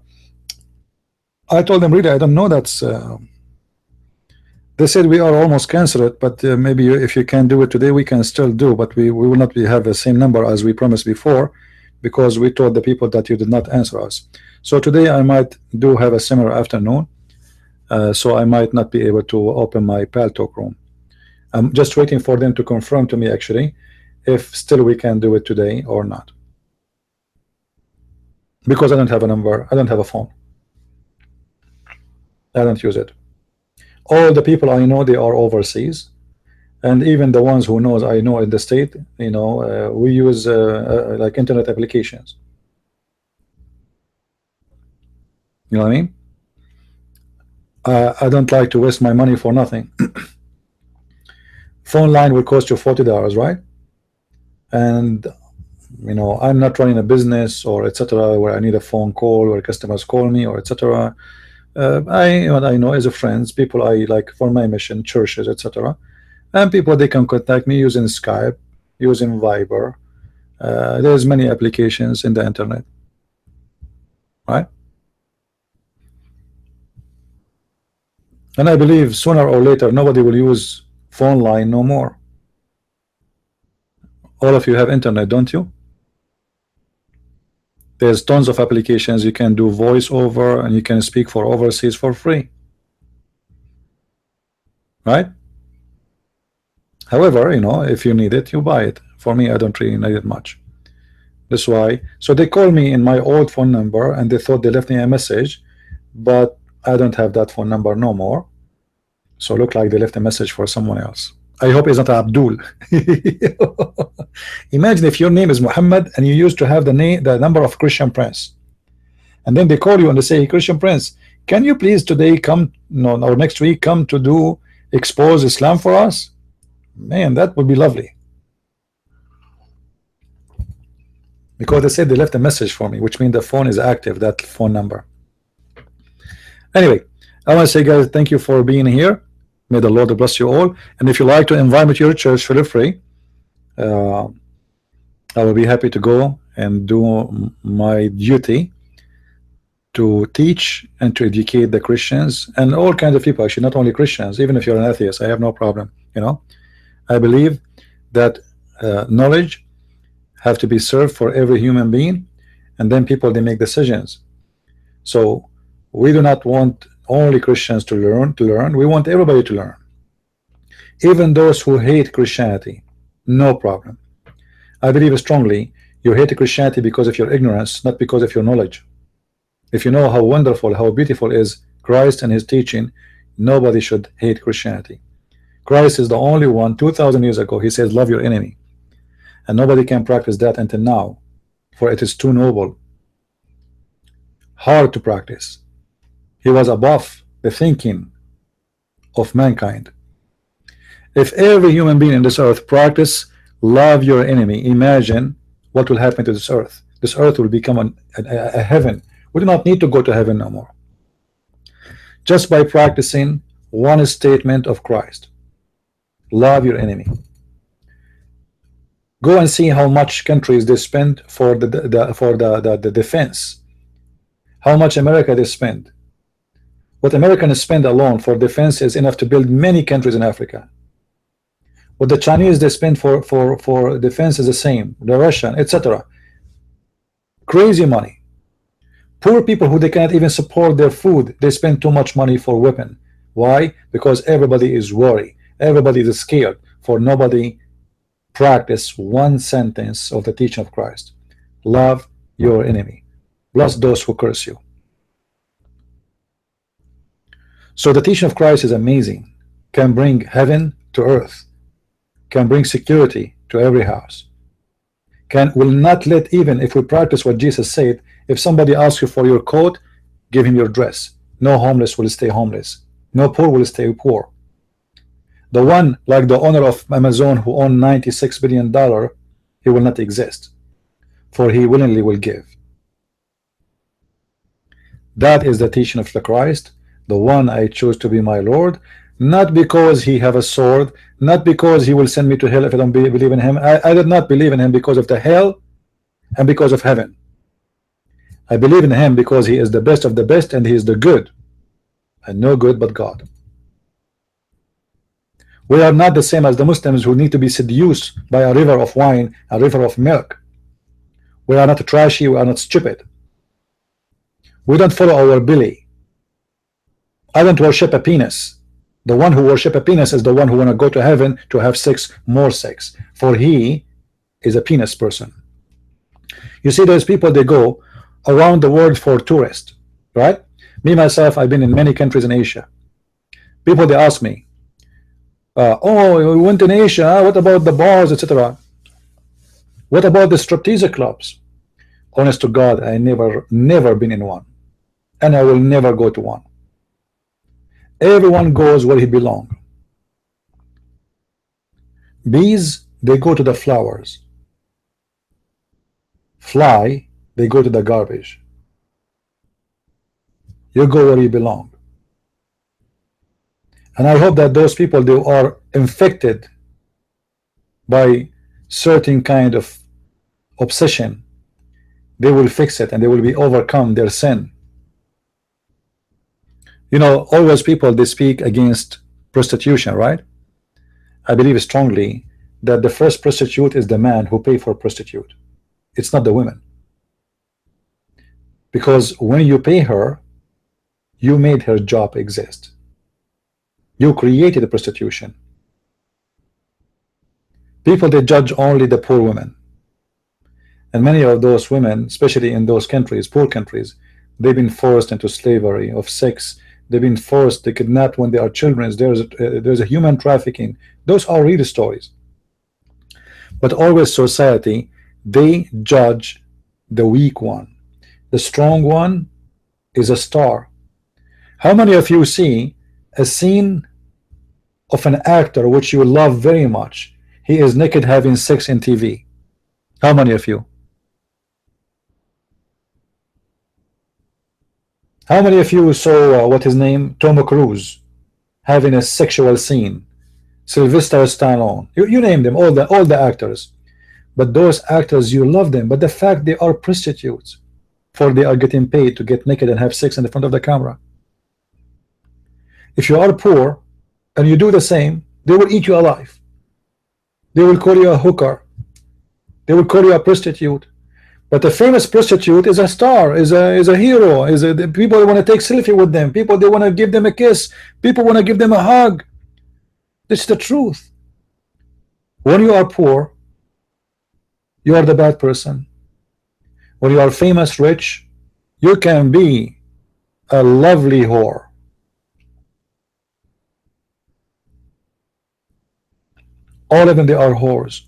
I told them, really, I don't know. That's they said we are almost canceled, but maybe if you can do it today, we can still do, but we will not have the same number as we promised before, because we told the people that you did not answer us. So today I might do have a seminar afternoon, so I might not be able to open my Pal Talk room. I'm just waiting for them to confirm to me actually if still we can do it today or not, because I don't have a number, I don't have a phone, I don't use it. All the people I know, they are overseas, and even the ones who knows I know in the state, you know, we use like internet applications. You know what I mean? I don't like to waste my money for nothing. phone line will cost you $40, right? And you know, I'm not running a business or etc. where I need a phone call where customers call me or etc. I know as a friends, people I like for my mission, churches, etc. And people they can contact me using Skype, using Viber. There's many applications in the internet, right? And I believe sooner or later nobody will use phone line no more. All of you have internet, don't you? There's tons of applications. You can do voice over and you can speak for overseas for free, right? However, you know, if you need it, you buy it. For me, I don't really need it much. That's why. So they call me in my old phone number and they thought they left me a message, but I don't have that phone number no more. So look like they left a message for someone else. I hope it's not Abdul. Imagine if your name is Muhammad and you used to have the number of Christian Prince, and then they call you and they say, Christian Prince, can you please today come, no, or next week come to do expose Islam for us? Man, that would be lovely. Because they said they left a message for me, which means the phone is active, that phone number. Anyway, I want to say, guys, thank you for being here. May the Lord bless you all. And if you like to invite me to your church, feel free. I will be happy to go and do my duty to teach and to educate the Christians and all kinds of people, actually, not only Christians. Even if you're an atheist, I have no problem. You know, I believe that knowledge have to be served for every human being, and then people they make decisions. So we do not want only Christians to learn. We want everybody to learn, even those who hate Christianity. No problem. I believe strongly you hate Christianity because of your ignorance, not because of your knowledge. If you know how wonderful, how beautiful is Christ and his teaching, nobody should hate Christianity. Christ is the only one. 2,000 years ago he says love your enemy, and nobody can practice that until now, for it is too noble, hard to practice. He was above the thinking of mankind. If every human being in this earth practice love your enemy, imagine what will happen to this earth. This earth will become a heaven. We do not need to go to heaven no more, just by practicing one statement of Christ: love your enemy. Go and see how much countries they spend for the defense. How much America they spend. What Americans spend alone for defense is enough to build many countries in Africa. What the Chinese they spend for defense is the same. The Russian, etc. Crazy money. Poor people who they cannot even support their food, they spend too much money for weapon. Why? Because everybody is worried. Everybody is scared. For nobody practice one sentence of the teaching of Christ: love your enemy, bless those who curse you. So the teaching of Christ is amazing, can bring heaven to earth, can bring security to every house, will not let, even if we practice what Jesus said, if somebody asks you for your coat, give him your dress. No homeless will stay homeless, no poor will stay poor. The one like the owner of Amazon who owned $96 billion, he will not exist, for he willingly will give. That is the teaching of the Christ, the one I choose to be my Lord, not because he have a sword, not because he will send me to hell if I don't believe in him. I did not believe in him because of the hell and because of heaven. I believe in him because he is the best of the best, and he is the good, and no good but God. We are not the same as the Muslims who need to be seduced by a river of wine, a river of milk. We are not trashy, we are not stupid. We don't follow our belly. I don't worship a penis. The one who worship a penis is the one who want to go to heaven to have sex, more sex, for he is a penis person. You see, there's people, they go around the world for tourists, right? Me myself, I've been in many countries in Asia. People, they ask me, oh, we went in Asia, what about the bars, etc.? What about the striptease clubs? Honest to God, I never been in one, and I will never go to one. Everyone goes where he belongs. Bees, they go to the flowers. Fly, they go to the garbage. You go where you belong. And I hope that those people, they are infected by certain kind of obsession, they will fix it and they will be overcome their sin. You know, always people, they speak against prostitution, right? I believe strongly that the first prostitute is the man who pay for prostitute. It's not the women. Because when you pay her, you made her job exist. You created the prostitution. People, they judge only the poor women. And many of those women, especially in those countries, poor countries, they've been forced into slavery of sex. They've been forced to kidnap when they are children. There's a human trafficking. Those are real stories. But always society, they judge the weak one. The strong one is a star. How many of you see a scene of an actor which you love very much? He is naked having sex in TV. How many of you? How many of you saw what his name, Tom Cruise, having a sexual scene? Sylvester Stallone, you name them, all the actors. But those actors, you love them, but the fact they are prostitutes, for they are getting paid to get naked and have sex in the front of the camera. If you are poor and you do the same, they will eat you alive. They will call you a hooker. They will call you a prostitute. But a famous prostitute is a star, is a hero, people want to take selfie with them, people, they want to give them a kiss, people want to give them a hug. This is the truth. When you are poor, you are the bad person. When you are famous, rich, you can be a lovely whore. All of them, they are whores.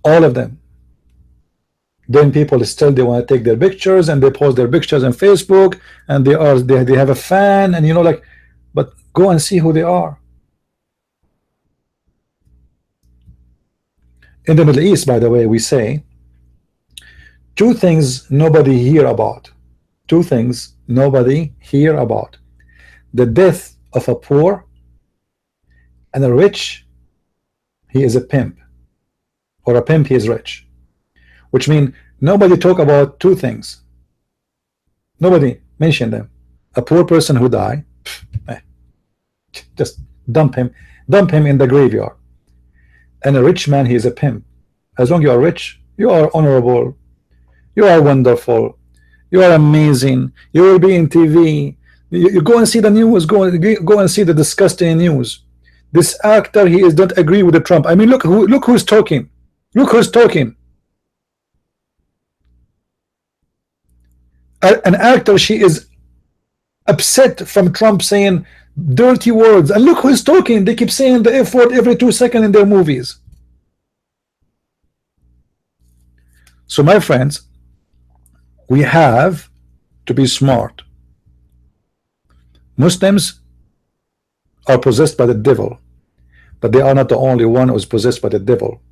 All of them. Then people still, they want to take their pictures and they post their pictures on Facebook, and they have a fan, and you know, like, but go and see who they are. In the Middle East, by the way, we say two things nobody hear about. Two things nobody hear about: the death of a poor, and a rich, he is a pimp, or a pimp, he is rich. Which means nobody talk about two things. Nobody mention them. A poor person who die, just dump him in the graveyard. And a rich man, he is a pimp. As long as you are rich, you are honorable, you are wonderful, you are amazing, you will be in TV, you go and see the news, go and see the disgusting news. This actor, he is don't agree with the Trump. I mean, look who's talking. Look who's talking. An actor, she is upset from Trump saying dirty words, and look who's talking. They keep saying the F word every 2 seconds in their movies. So my friends, we have to be smart. Muslims are possessed by the devil, but they are not the only one who is possessed by the devil.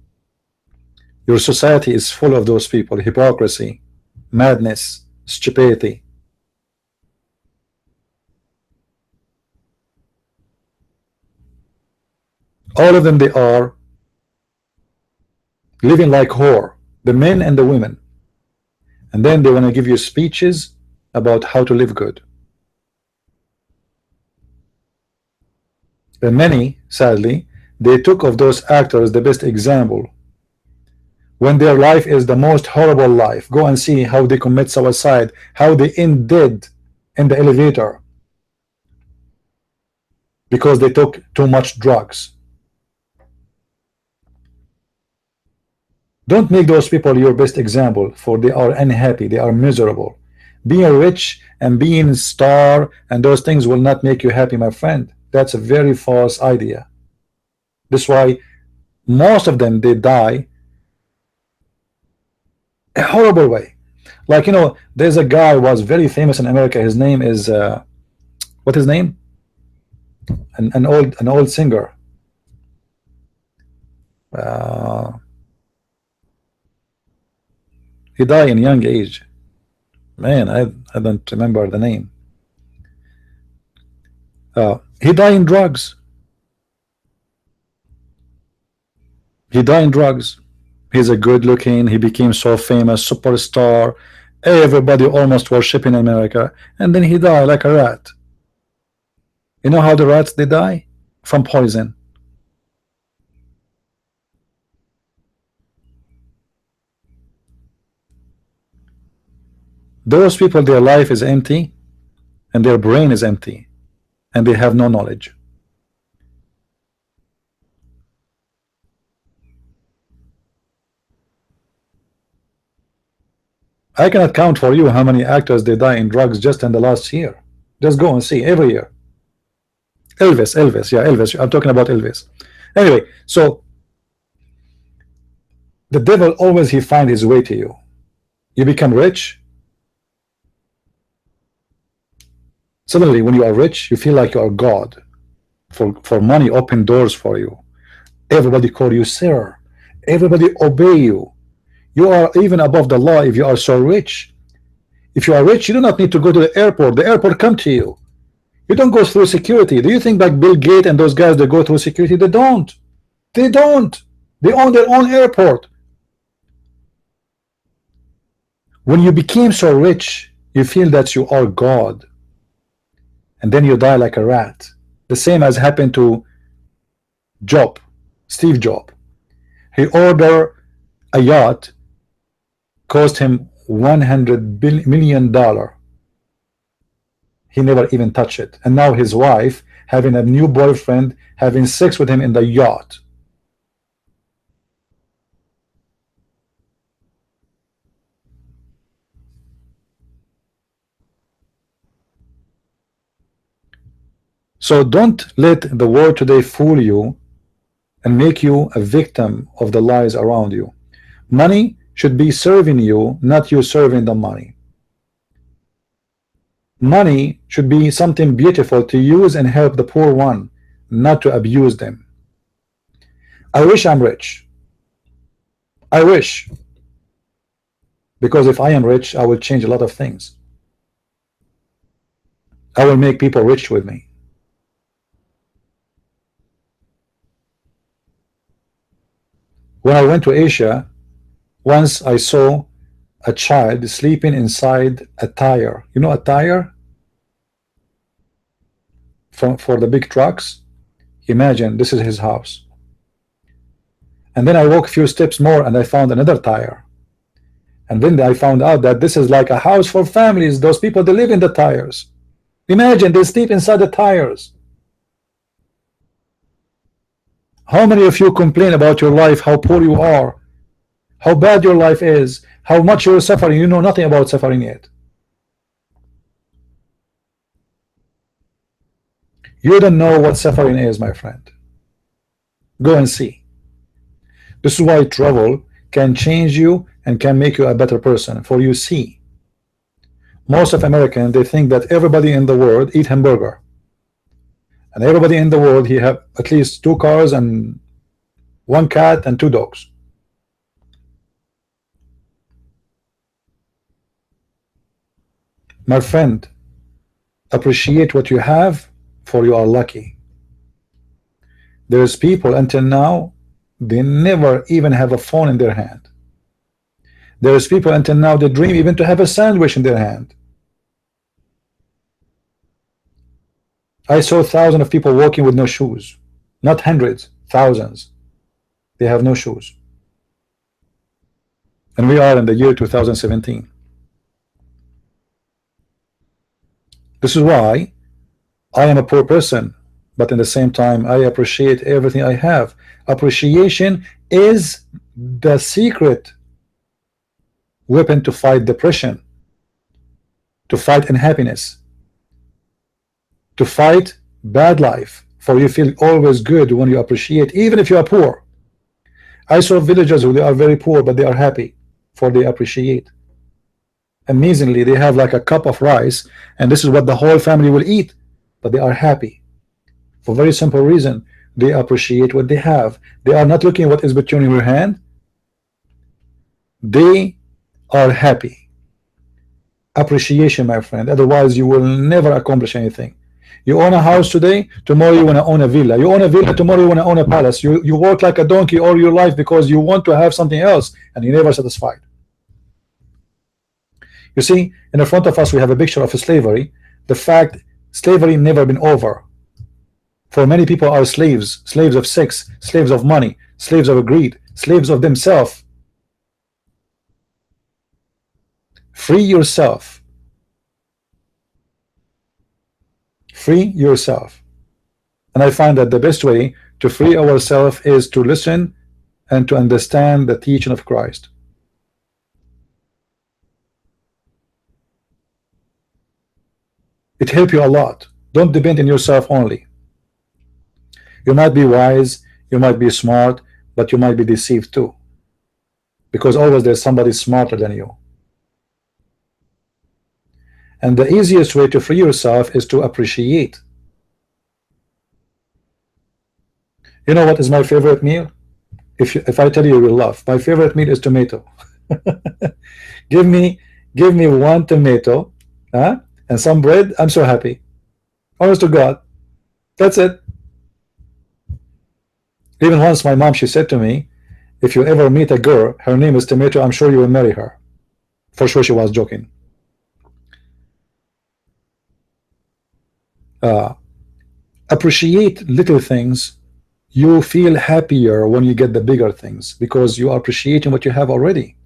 Your society is full of those people: hypocrisy, madness, stupidity. All of them, they are living like whore, the men and the women. And then they want to give you speeches about how to live good. And many, sadly, they took of those actors the best example, when their life is the most horrible life. Go and see how they commit suicide, how they end dead in the elevator because they took too much drugs. Don't make those people your best example, for they are unhappy, they are miserable. Being rich and being star and those things will not make you happy, my friend. That's a very false idea. That's why most of them, they die a horrible way. Like, you know, there's a guy who was very famous in America. His name is what his name? an old singer. He died in young age. Man, I don't remember the name. He died in drugs. He died in drugs. He's a good looking. He became so famous, superstar. Everybody almost worshiping America, and then he died like a rat. You know how the rats they die? From poison. Those people, their life is empty and their brain is empty and they have no knowledge. I cannot count for you how many actors they die in drugs just in the last year. Just go and see every year. Elvis, yeah, Elvis. I'm talking about Elvis. Anyway, so the devil always he find his way to you. You become rich. Suddenly, when you are rich, you feel like you are God. For money, open doors for you. Everybody call you sir. Everybody obey you. You are even above the law if you are so rich. If you are rich, you do not need to go to the airport. The airport come to you. You don't go through security. Do you think like Bill Gates and those guys they go through security? They don't. They don't. They own their own airport. When you became so rich, you feel that you are God. And then you die like a rat. The same as happened to Job, Steve Jobs. He ordered a yacht, cost him $100 million. He never even touched it. And now his wife having a new boyfriend, having sex with him in the yacht. So don't let the world today fool you and make you a victim of the lies around you. Money should be serving you, not you serving the money. Money should be something beautiful to use and help the poor one, not to abuse them. I wish I'm rich. I wish. Because if I am rich, I will change a lot of things. I will make people rich with me. When I went to Asia, once I saw a child sleeping inside a tire. You know a tire? For the big trucks. Imagine this is his house. And then I walked a few steps more and I found another tire. And then I found out that this is like a house for families. Those people, they live in the tires. Imagine they sleep inside the tires. How many of you complain about your life, how poor you are, how bad your life is, how much you're suffering? You know nothing about suffering yet. You don't know what suffering is, my friend. Go and see. This is why travel can change you and can make you a better person. For you see, most of Americans, they think that everybody in the world eat hamburger. And everybody in the world, he have at least 2 cars and 1 cat and 2 dogs. My friend, appreciate what you have, for you are lucky. There's people until now, they never even have a phone in their hand. There's people until now, they dream even to have a sandwich in their hand. I saw thousands of people walking with no shoes. Not hundreds, thousands. They have no shoes. And we are in the year 2017. This is why I am a poor person, but in the same time I appreciate everything I have. Appreciation is the secret weapon to fight depression, to fight unhappiness, to fight bad life. For you feel always good when you appreciate, even if you are poor. I saw villagers who they are very poor, but they are happy, for they appreciate. Amazingly, they have like a cup of rice, and this is what the whole family will eat, but they are happy, for a very simple reason. They appreciate what they have. They are not looking at what is between your hand. They are happy. Appreciation, my friend. Otherwise, you will never accomplish anything. You own a house today, tomorrow you want to own a villa. You own a villa, tomorrow you want to own a palace. You work like a donkey all your life because you want to have something else, and you're never satisfied. You see, in the front of us we have a picture of slavery. The fact slavery never been over. For many people are slaves, slaves of sex, slaves of money, slaves of greed, slaves of themselves. Free yourself. Free yourself. And I find that the best way to free ourselves is to listen and to understand the teaching of Christ. It helps you a lot. Don't depend on yourself only. You might be wise, you might be smart, but you might be deceived too, because always there's somebody smarter than you. And the easiest way to free yourself is to appreciate. You know what is my favorite meal? If I tell you, you will laugh. My favorite meal is tomato. give me one tomato, and some bread. I'm so happy. Honest to God, that's it. Even once my mom, she said to me, if you ever meet a girl, her name is Tomato, I'm sure you will marry her. For sure she was joking. Appreciate little things. You feel happier when you get the bigger things, because you are appreciating what you have already.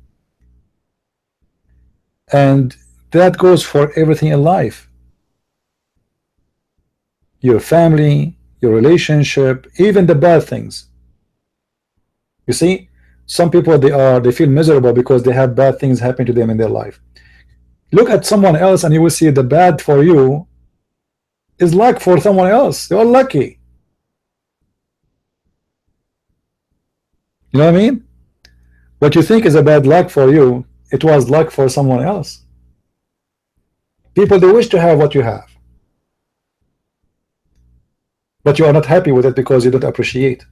And that goes for everything in life. Your family, your relationship, even the bad things. You see, some people they feel miserable because they have bad things happen to them in their life. Look at someone else and you will see the bad for you is luck for someone else. They're lucky. You know what I mean? What you think is a bad luck for you, it was luck for someone else. People, they wish to have what you have, but you are not happy with it because you don't appreciate.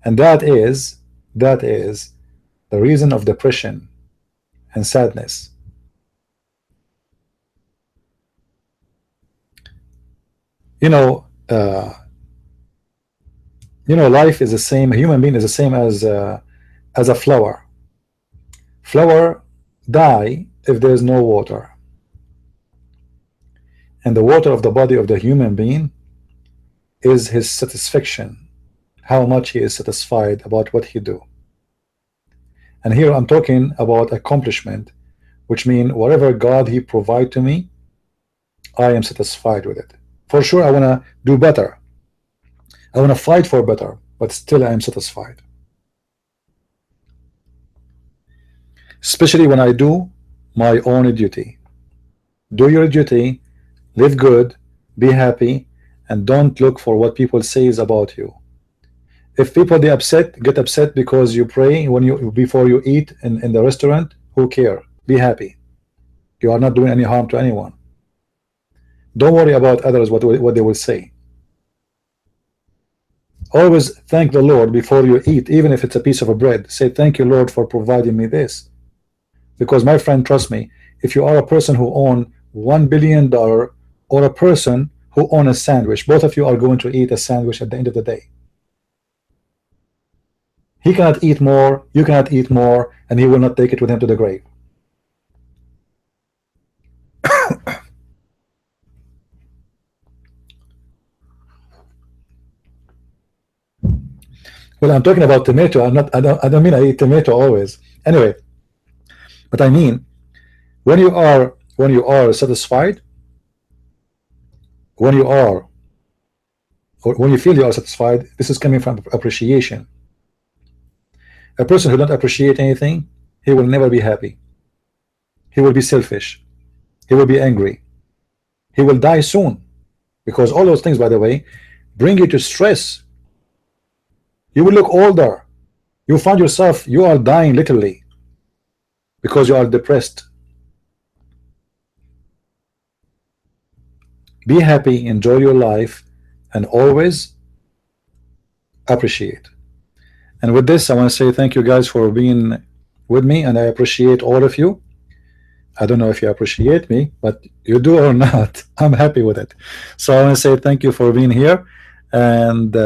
And that is the reason of depression and sadness. You know, life is the same. A human being is the same as a flower. Flower die if there is no water, and the water of the body of the human being is his satisfaction, how much he is satisfied about what he do. And here I'm talking about accomplishment, which means whatever God he provide to me, I am satisfied with it. For sure I want to do better, I want to fight for better, but still I am satisfied. Especially when I do my own duty. Do your duty, live good, be happy, and don't look for what people says about you. If people get upset because you pray before you eat in the restaurant, who care? Be happy. You are not doing any harm to anyone. Don't worry about others, what they will say. Always thank the Lord before you eat, even if it's a piece of bread. Say, thank you, Lord, for providing me this. Because my friend, trust me, if you are a person who own $1 billion or a person who own a sandwich, both of you are going to eat a sandwich at the end of the day. He cannot eat more, you cannot eat more, and he will not take it with him to the grave. Well, I'm talking about tomato. I don't mean I eat tomato always. Anyway, but I mean when you are satisfied, when you feel you are satisfied, this is coming from appreciation. A person who don't appreciate anything, he will never be happy. He will be selfish. He will be angry. He will die soon, because all those things, by the way, bring you to stress. You will look older. You find yourself, you are dying literally because you are depressed. Be happy, enjoy your life, and always appreciate. And with this, I want to say thank you guys for being with me, and I appreciate all of you. I don't know if you appreciate me, but you do or not, I'm happy with it. So I want to say thank you for being here. And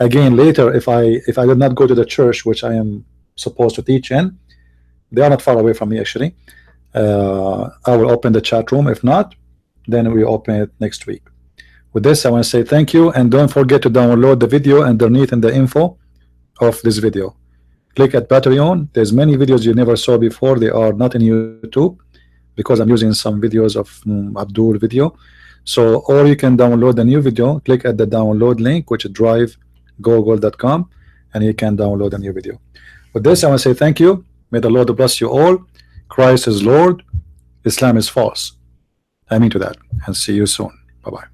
again, later, if I did not go to the church which I am supposed to teach in, they are not far away from me actually, I will open the chat room. If not, then we open it next week. With this, I want to say thank you, and don't forget to download the video underneath in the info of this video. Click at Patreon. There's many videos you never saw before. They are not in YouTube because I'm using some videos of Abdul video. So, or you can download the new video. Click at the download link, which is drivegoogle.com, and you can download a new video. With this, I want to say thank you. May the Lord bless you all. Christ is Lord. Islam is false. I mean to that. And see you soon. Bye-bye.